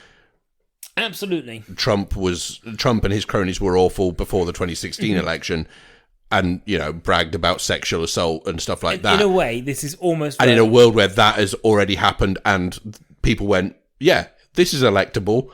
Absolutely. Trump and his cronies were awful before the 2016 election, and, you know, bragged about sexual assault and stuff like that. In a way, this is almost... And in a world where that has already happened and people went, yeah, this is electable...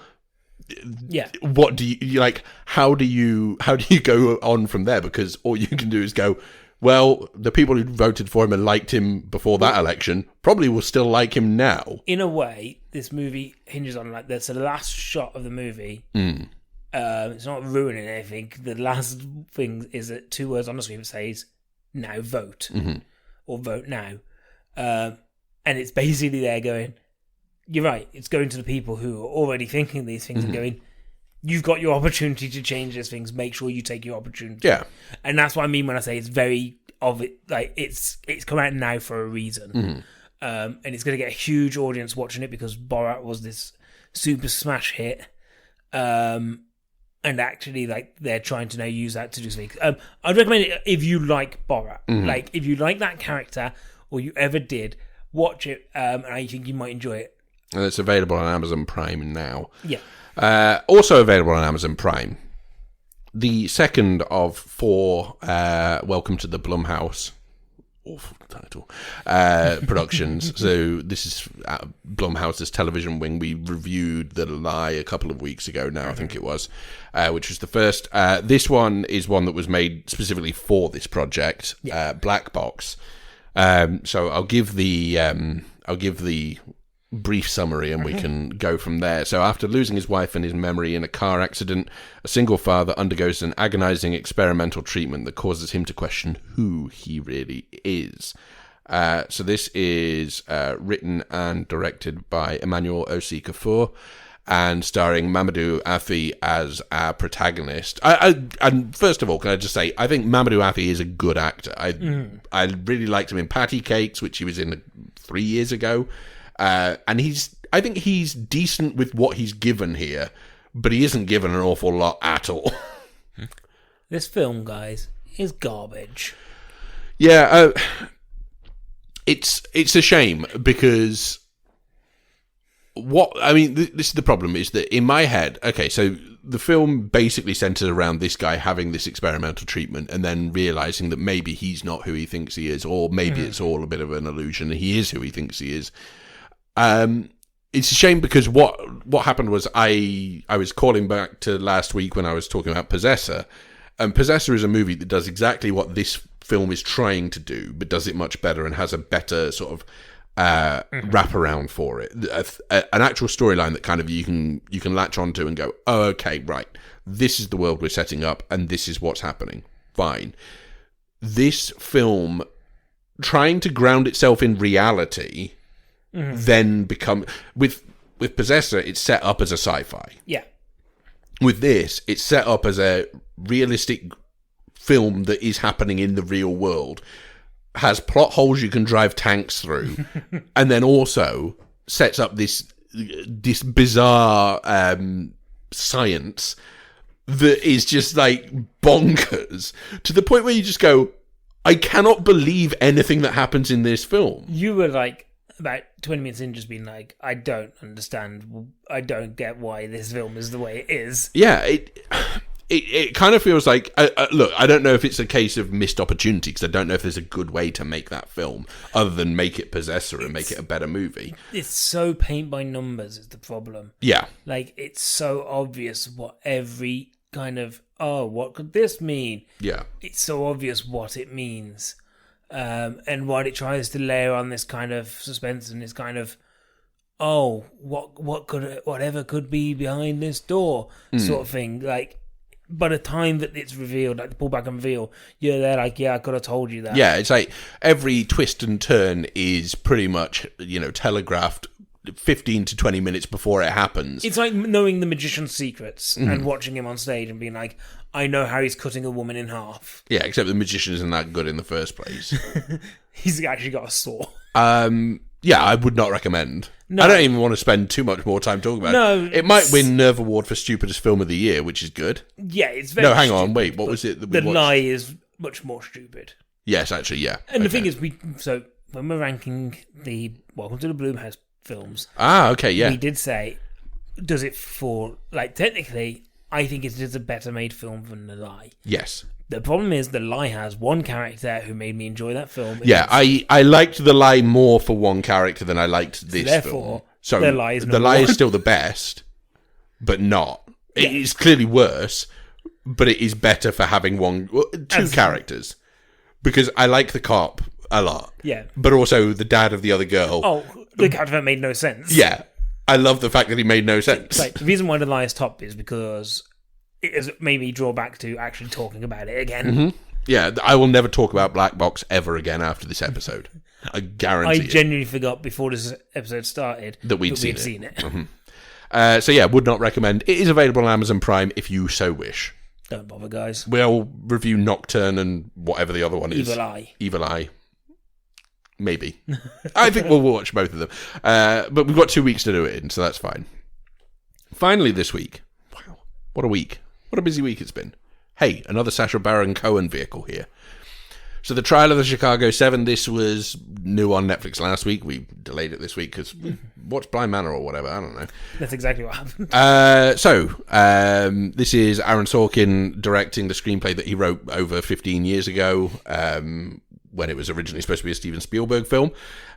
Yeah. What do you like? How do you go on from there? Because all you can do is go, well, the people who voted for him and liked him before that election probably will still like him now. In a way, this movie hinges on like this. So the last shot of the movie, it's not ruining anything. The last thing is that 2 words on the screen that says "now vote" or "vote now," and it's basically there going. You're right. It's going to the people who are already thinking these things and going, you've got your opportunity to change these things. Make sure you take your opportunity. Yeah. And that's what I mean when I say it's very of it. Like it's come out now for a reason. And it's going to get a huge audience watching it because Borat was this super smash hit. And actually, like, they're trying to now use that to do things. I'd recommend it if you like Borat. Like, if you like that character or you ever did, watch it. And I think you might enjoy it. And it's available on Amazon Prime now. Yeah. Also available on Amazon Prime, the second of 4 Welcome to the Blumhouse, awful title, productions. So this is Blumhouse's television wing. We reviewed The Lie a couple of weeks ago now, I think it was, which was the first. This one is one that was made specifically for this project, Black Box. So I'll give the brief summary and we can go from there. So after losing his wife and his memory in a car accident, a single father undergoes an agonizing experimental treatment that causes him to question who he really is. So this is written and directed by Emmanuel Osi Kafour and starring Mamadou Athie as our protagonist. And first of all, can I just say, I think Mamadou Athie is a good actor. I really liked him in Patty Cakes, which he was in 3 years ago. And I think he's decent with what he's given here, but he isn't given an awful lot at all. This film, guys, is garbage. Yeah, it's a shame because this is the problem, is that in my head, okay, so the film basically centers around this guy having this experimental treatment and then realizing that maybe he's not who he thinks he is, or maybe it's all a bit of an illusion and he is who he thinks he is. It's a shame because what happened was I was calling back to last week when I was talking about Possessor, and Possessor is a movie that does exactly what this film is trying to do, but does it much better and has a better sort of wraparound for it, an actual storyline that kind of you can latch onto and go, oh, okay, right, this is the world we're setting up and this is what's happening. Fine. This film, trying to ground itself in reality. Then become with Possessor, it's set up as a sci-fi. Yeah. With this, it's set up as a realistic film that is happening in the real world, has plot holes you can drive tanks through, and then also sets up this bizarre science that is just like bonkers to the point where you just go, I cannot believe anything that happens in this film. You were like, about 20 minutes in, just being like, I don't understand. I don't get why this film is the way it is. Yeah, it kind of feels like, look, I don't know if it's a case of missed opportunity, because I don't know if there's a good way to make that film other than make it Possessor and make it a better movie. It's so paint by numbers is the problem. Yeah. Like, it's so obvious what every kind of, what could this mean? Yeah. It's so obvious what it means. And what it tries to layer on this kind of suspense and this kind of, whatever could be behind this door sort of thing. Like, by the time that it's revealed, like the pull back and reveal, you're there like, yeah, I could have told you that. Yeah, it's like every twist and turn is pretty much, telegraphed 15 to 20 minutes before it happens. It's like knowing the magician's secrets and watching him on stage and being like, I know how he's cutting a woman in half. Yeah, except the magician isn't that good in the first place. He's actually got a saw. Yeah, I would not recommend. No. I don't even want to spend too much more time talking about it. It might win Nerve Award for Stupidest Film of the Year, which is good. Yeah, it's very hang on, wait, what was it that we watched? The Lie is much more stupid. Yes, actually, yeah. And the thing is, when we're ranking the Welcome to the Blumhouse films... okay, yeah. We did say, does it fall... Like, technically, I think it is a better made film than The Lie. Yes. The problem is The Lie has one character who made me enjoy that film. Yeah, I liked The Lie more for one character than I liked this film. So The Lie is still the best, but not. Yeah. It is clearly worse, but it is better for having two characters. Because I like the cop a lot. Yeah. But also the dad of the other girl. Oh, the character made no sense. Yeah. I love the fact that he made no sense. Like, the reason why The Lie is top is because... it has made me draw back to actually talking about it again. Mm-hmm. Yeah, I will never talk about Black Box ever again after this episode. I guarantee I genuinely forgot before this episode started that we'd seen it. Mm-hmm. So yeah, would not recommend. It is available on Amazon Prime if you so wish. Don't bother, guys. We'll review Nocturne and whatever the other one is. Evil Eye. Maybe. I think we'll watch both of them. But we've got 2 weeks to do it in, so that's fine. Finally this week. Wow, what a week. What a busy week it's been. Hey, another Sacha Baron Cohen vehicle here. So the Trial of the Chicago 7, this was new on Netflix last week. We delayed it this week because we watched Blind Manor or whatever. I don't know. That's exactly what happened. This is Aaron Sorkin directing the screenplay that he wrote over 15 years ago when it was originally supposed to be a Steven Spielberg film.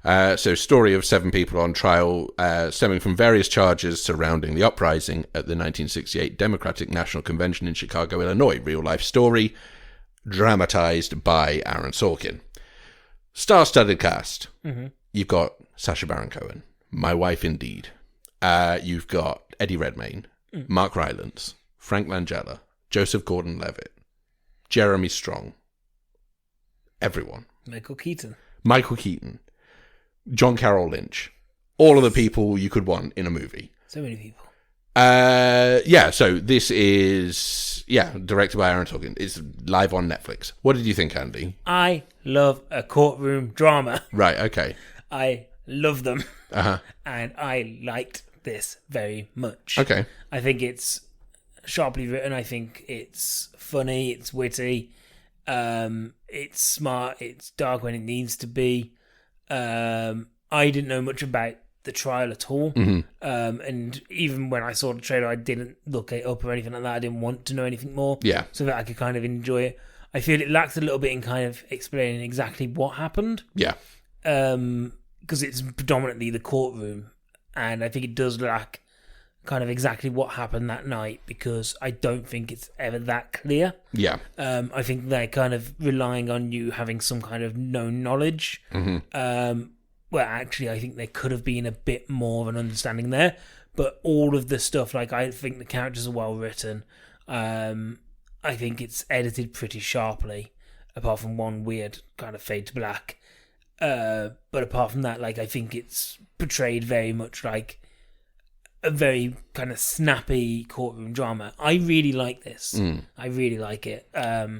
So story of 7 people on trial stemming from various charges surrounding the uprising at the 1968 Democratic National Convention in Chicago, Illinois. Real life story, dramatized by Aaron Sorkin. Star-studded cast. Mm-hmm. You've got Sacha Baron Cohen, my wife indeed. You've got Eddie Redmayne, Mark Rylance, Frank Langella, Joseph Gordon-Levitt, Jeremy Strong. Everyone. Michael Keaton, John Carroll Lynch. All of the people you could want in a movie. So many people. So this is, directed by Aaron Sorkin. It's live on Netflix. What did you think, Andy? I love a courtroom drama. Right, okay. I love them. Uh-huh. And I liked this very much. Okay. I think it's sharply written. I think it's funny. It's witty. It's smart. It's dark when it needs to be. I didn't know much about the trial at all. Mm-hmm. And even when I saw the trailer, I didn't look it up or anything like that. I didn't want to know anything more. Yeah. So that I could kind of enjoy it. I feel it lacks a little bit in kind of explaining exactly what happened. Yeah. Because it's predominantly the courtroom. And I think it does lack kind of exactly what happened that night because I don't think it's ever that clear. Yeah. I think they're kind of relying on you having some kind of known knowledge. Mm-hmm. Well, actually, I think there could have been a bit more of an understanding there. But all of the stuff, like, I think the characters are well written. I think it's edited pretty sharply, apart from one weird kind of fade to black. But apart from that, like, I think it's portrayed very much like a very kind of snappy courtroom drama. I really like this. I really like it. Okay.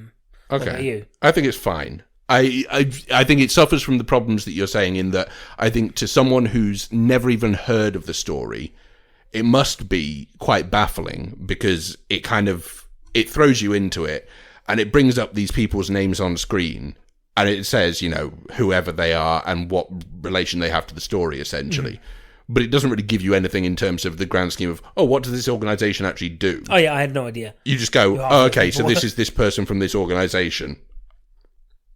What about you? I think it's fine. I think it suffers from the problems that you're saying in that I think to someone who's never even heard of the story, it must be quite baffling because it throws you into it and it brings up these people's names on screen and it says, whoever they are and what relation they have to the story, essentially. but it doesn't really give you anything in terms of the grand scheme of, what does this organisation actually do? Oh yeah, I had no idea. You just go, okay, so this is this person from this organisation.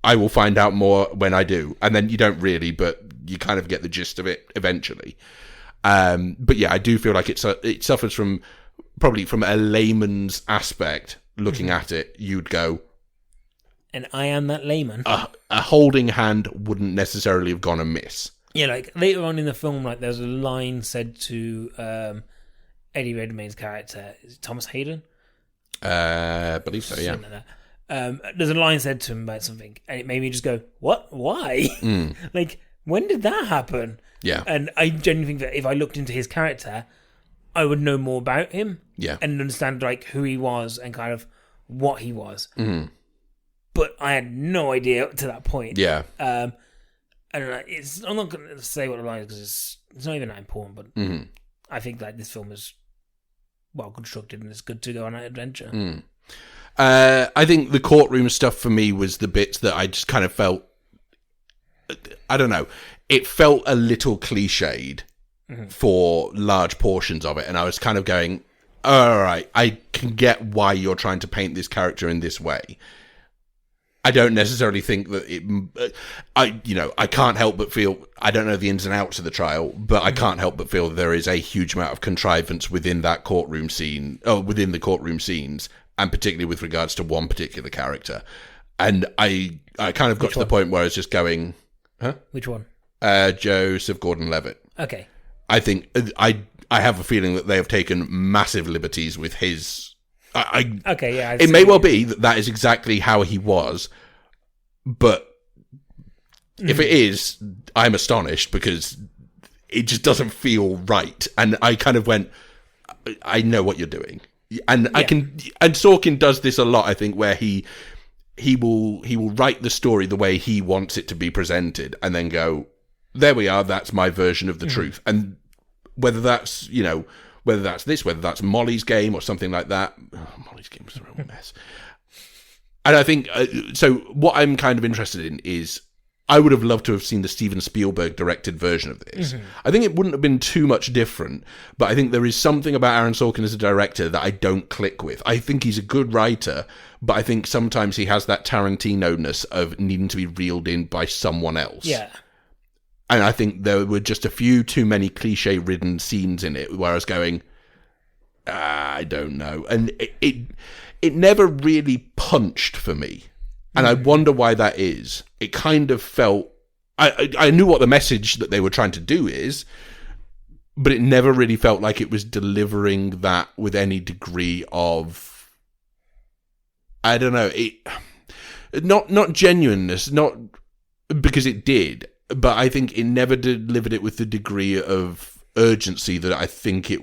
I will find out more when I do. And then you don't really, but you kind of get the gist of it eventually. But yeah, I do feel like it suffers from, probably from a layman's aspect, looking at it, you'd go... And I am that layman. A holding hand wouldn't necessarily have gone amiss. Yeah, like later on in the film, like there's a line said to Eddie Redmayne's character, is it Thomas Hayden? I believe so, yeah. There's a line said to him about something, and it made me just go, "What? Why? Like, when did that happen?" Yeah. And I genuinely think that if I looked into his character, I would know more about him. Yeah. And understand like who he was and kind of what he was. Mm. But I had no idea up to that point. Yeah. And I'm not going to say what the line is because it's not even that important. But I think like this film is well constructed and it's good to go on an adventure. Mm. I think the courtroom stuff for me was the bits that I just kind of felt, I don't know, it felt a little cliched for large portions of it. And I was kind of going, all right, I can get why you're trying to paint this character in this way. I don't necessarily think that I can't help but feel, I don't know the ins and outs of the trial, but I can't help but feel there is a huge amount of contrivance within that courtroom scene, within the courtroom scenes, and particularly with regards to one particular character. And I kind of got to the point where I was just going, huh? Which one? Joseph Gordon-Levitt. Okay. I think, I have a feeling that they have taken massive liberties with his... okay, yeah. It may well be that is exactly how he was, but if it is, I'm astonished because it just doesn't feel right. And I kind of went, I know what you're doing. And and Sorkin does this a lot, I think, where he will write the story the way he wants it to be presented and then go, there we are, that's my version of the truth. And whether that's, whether that's this, whether that's Molly's Game or something like that. Oh, Molly's Game was a real mess. And I think, so what I'm kind of interested in is, I would have loved to have seen the Steven Spielberg directed version of this. I think it wouldn't have been too much different, but I think there is something about Aaron Sorkin as a director that I don't click with. I think he's a good writer, but I think sometimes he has that Tarantino-ness of needing to be reeled in by someone else. Yeah. And I think there were just a few too many cliche-ridden scenes in it where I was going, I don't know. And it never really punched for me. And I wonder why that is. It kind of felt... I knew what the message that they were trying to do is, but it never really felt like it was delivering that with any degree of... I don't know. Not genuineness, not because it did, but I think it never delivered it with the degree of urgency that I think it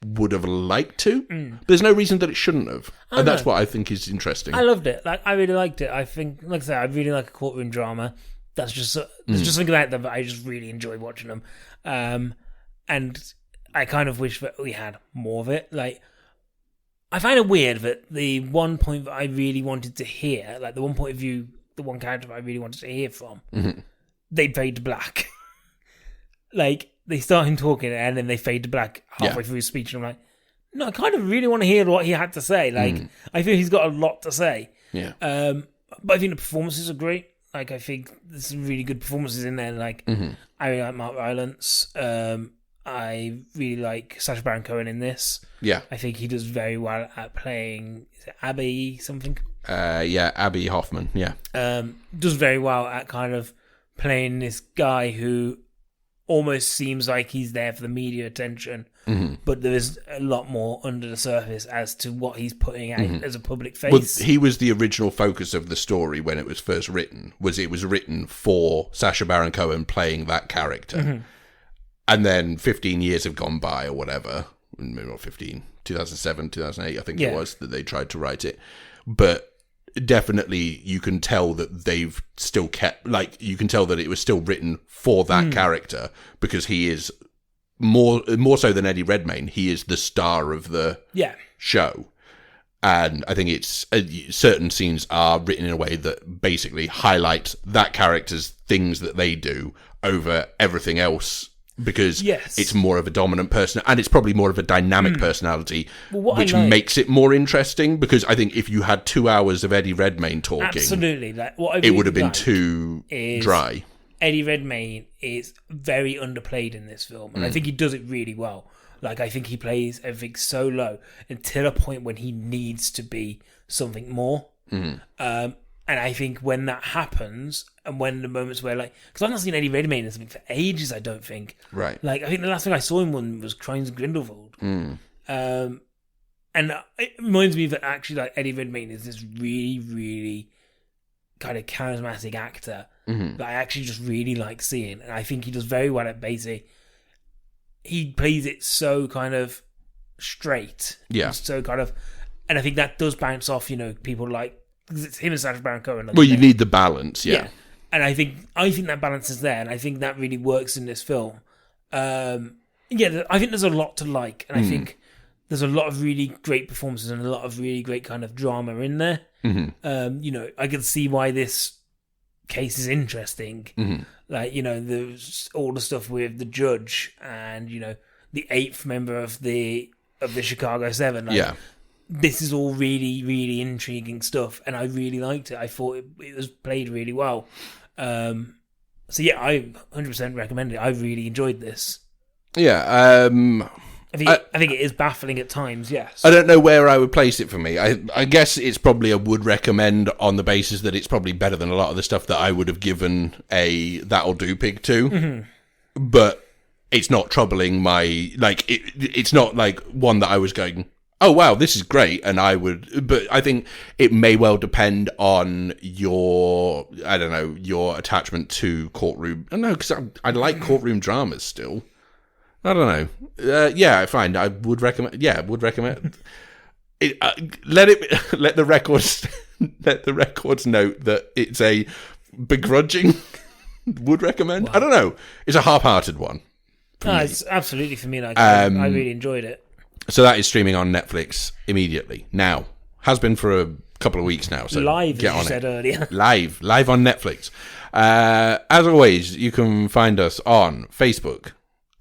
would have liked to. There's no reason that it shouldn't have. And that's what I think is interesting. I loved it. Like, I really liked it. I think, like I said, I really like a courtroom drama. That's just, there's just something about them that I just really enjoy watching them. And I kind of wish that we had more of it. Like, I find it weird that the one point that I really wanted to hear, like the one point of view, the one character that I really wanted to hear from, they fade to black. Like, they start him talking and then they fade to black halfway through his speech. And I'm like, no, I kind of really want to hear what he had to say. Like, I feel he's got a lot to say. Yeah. But I think the performances are great. Like, I think there's some really good performances in there. Like, I really like Mark Rylance. I really like Sacha Baron Cohen in this. Yeah. I think he does very well at playing, is it Abby something? Yeah, Abby Hoffman, yeah. Does very well at kind of playing this guy who almost seems like he's there for the media attention, but there is a lot more under the surface as to what he's putting out as a public face. Well, he was the original focus of the story when it was first written, it was written for Sacha Baron Cohen playing that character. And then 15 years have gone by or whatever, maybe not 15, 2007, 2008, I think it was, that they tried to write it. But definitely you can tell that they've still kept, like, you can tell that it was still written for that character, because he is more so than Eddie Redmayne, he is the star of the show. And I think it's certain scenes are written in a way that basically highlight that character's things that they do over everything else because it's more of a dominant person, and it's probably more of a dynamic personality, which makes it more interesting. Because I think if you had 2 hours of Eddie Redmayne talking, absolutely, it would have been too dry. Eddie Redmayne is very underplayed in this film, and I think he does it really well. Like, I think he plays everything so low until a point when he needs to be something more. And I think when that happens, and when the moments where, like, because I've not seen Eddie Redmayne in something for ages, I don't think. Right. Like, I think the last thing I saw him on was Crimes of Grindelwald. And it reminds me that actually, like, Eddie Redmayne is this really, really kind of charismatic actor that I actually just really like seeing. And I think he does very well at basically, he plays it so kind of straight. Yeah. So kind of, and I think that does bounce off, people like, because it's him and Sacha Baron Cohen. Well, you need the balance, yeah. And I think that balance is there, and I think that really works in this film. I think there's a lot to like, and I think there's a lot of really great performances and a lot of really great kind of drama in there. I can see why this case is interesting. Like, there's all the stuff with the judge and, the 8th member of the Chicago 7. Like, this is all really, really intriguing stuff, and I really liked it. I thought it was played really well. I 100% recommend it. I really enjoyed this. Yeah, I think it is baffling at times, yes. I don't know where I would place it for me. I guess it's probably a would recommend on the basis that it's probably better than a lot of the stuff that I would have given a that'll do pig to. But it's not troubling my, like, it's not like one that I was going, oh wow, this is great, and I would, but I think it may well depend on your attachment to courtroom. I don't know, because I like courtroom dramas still. I don't know. Fine. I would recommend. Yeah, would recommend. Let the records note that it's a begrudging would recommend. Wow. I don't know. It's a half-hearted one. No, it's absolutely for me. Like, I really enjoyed it. So that is streaming on Netflix immediately now. Has been for a couple of weeks now. So live, get as on you said earlier. Live on Netflix. As always, you can find us on Facebook,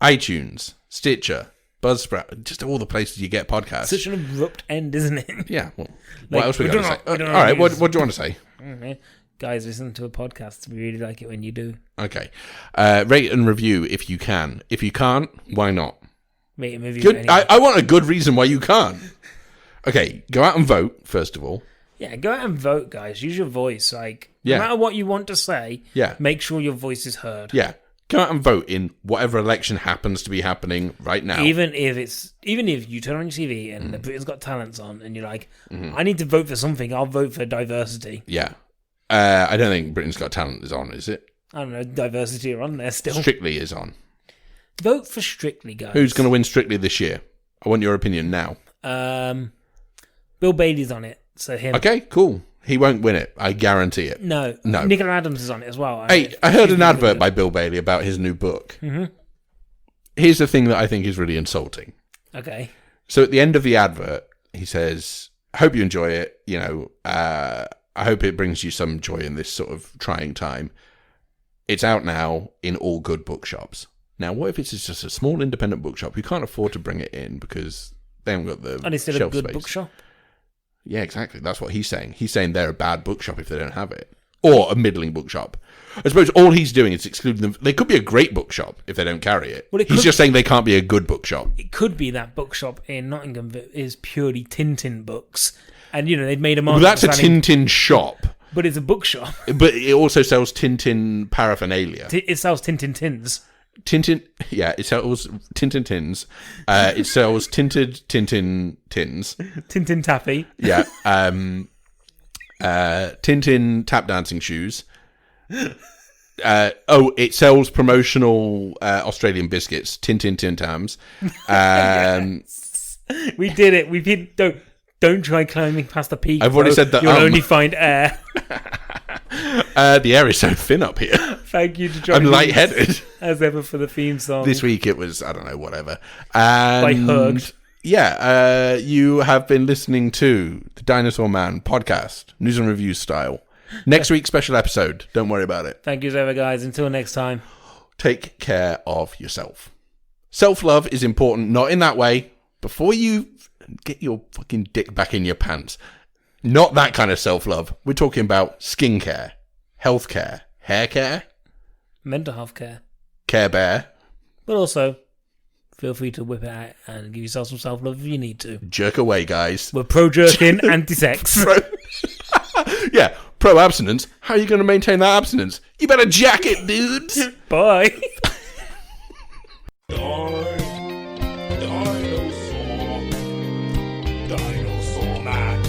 iTunes, Stitcher, Buzzsprout, just all the places you get podcasts. Such an abrupt end, isn't it? Yeah. Well, what else we got to say? All right. What do you want to say? Okay. Guys, listen to a podcast. We really like it when you do. Okay. Rate and review if you can. If you can't, why not? Rate and review. Good. Anyway. I want a good reason why you can't. Okay. Go out and vote, first of all. Yeah, go out and vote, guys. Use your voice. Like, no matter what you want to say, make sure your voice is heard. Yeah. Go out and vote in whatever election happens to be happening right now. Even if you turn on your TV and the Britain's Got Talents on and you're like, I need to vote for something, I'll vote for diversity. Yeah. I don't think Britain's Got Talent is on, is it? I don't know, diversity are on there still. Strictly is on. Vote for Strictly, guys. Who's going to win Strictly this year? I want your opinion now. Bill Bailey's on it, so him. Okay, cool. He won't win it. I guarantee it. No. Nicola Adams is on it as well. Hey, I heard an advert by Bill Bailey about his new book. Here's the thing that I think is really insulting. Okay. So at the end of the advert, he says, I hope you enjoy it. I hope it brings you some joy in this sort of trying time. It's out now in all good bookshops. Now, what if it's just a small independent bookshop who can't afford to bring it in because they haven't got the and it's still shelf a good space? Bookshop? Yeah, exactly. That's what he's saying. He's saying they're a bad bookshop if they don't have it. Or a middling bookshop. I suppose all he's doing is excluding them. They could be a great bookshop if they don't carry it. Well, he's just saying they can't be a good bookshop. It could be that bookshop in Nottingham that is purely Tintin books. And, they'd made a market. Well, that's a Tintin shop. But it's a bookshop. But it also sells Tintin paraphernalia. It sells Tintin tins. Tintin, yeah, it sells Tintin tins. It sells tinted Tintin tins. Tintin taffy. Yeah. Tintin tap dancing shoes. It sells promotional Australian biscuits. Tintin Tin Tams. Yes. We did it. Don't try climbing past the peak. I've already said that. You'll only find air. The air is so thin up here. Thank you to join I'm lightheaded. As ever for the theme song. This week it was, I don't know, whatever. And by Hugged. Yeah, you have been listening to the Dinosaur Man podcast, news and review style. Next week's special episode. Don't worry about it. Thank you as ever, guys. Until next time. take care of yourself. Self-love is important, not in that way. Before you get your fucking dick back in your pants. Not that kind of self-love. We're talking about skincare, healthcare, hair care, mental health care, Care Bear. But also, feel free to whip it out and give yourself some self-love if you need to. Jerk away, guys. We're pro-jerking, anti-sex. Yeah, pro-abstinence. How are you going to maintain that abstinence? You better jack it, dudes. Bye. Dinosaur Man.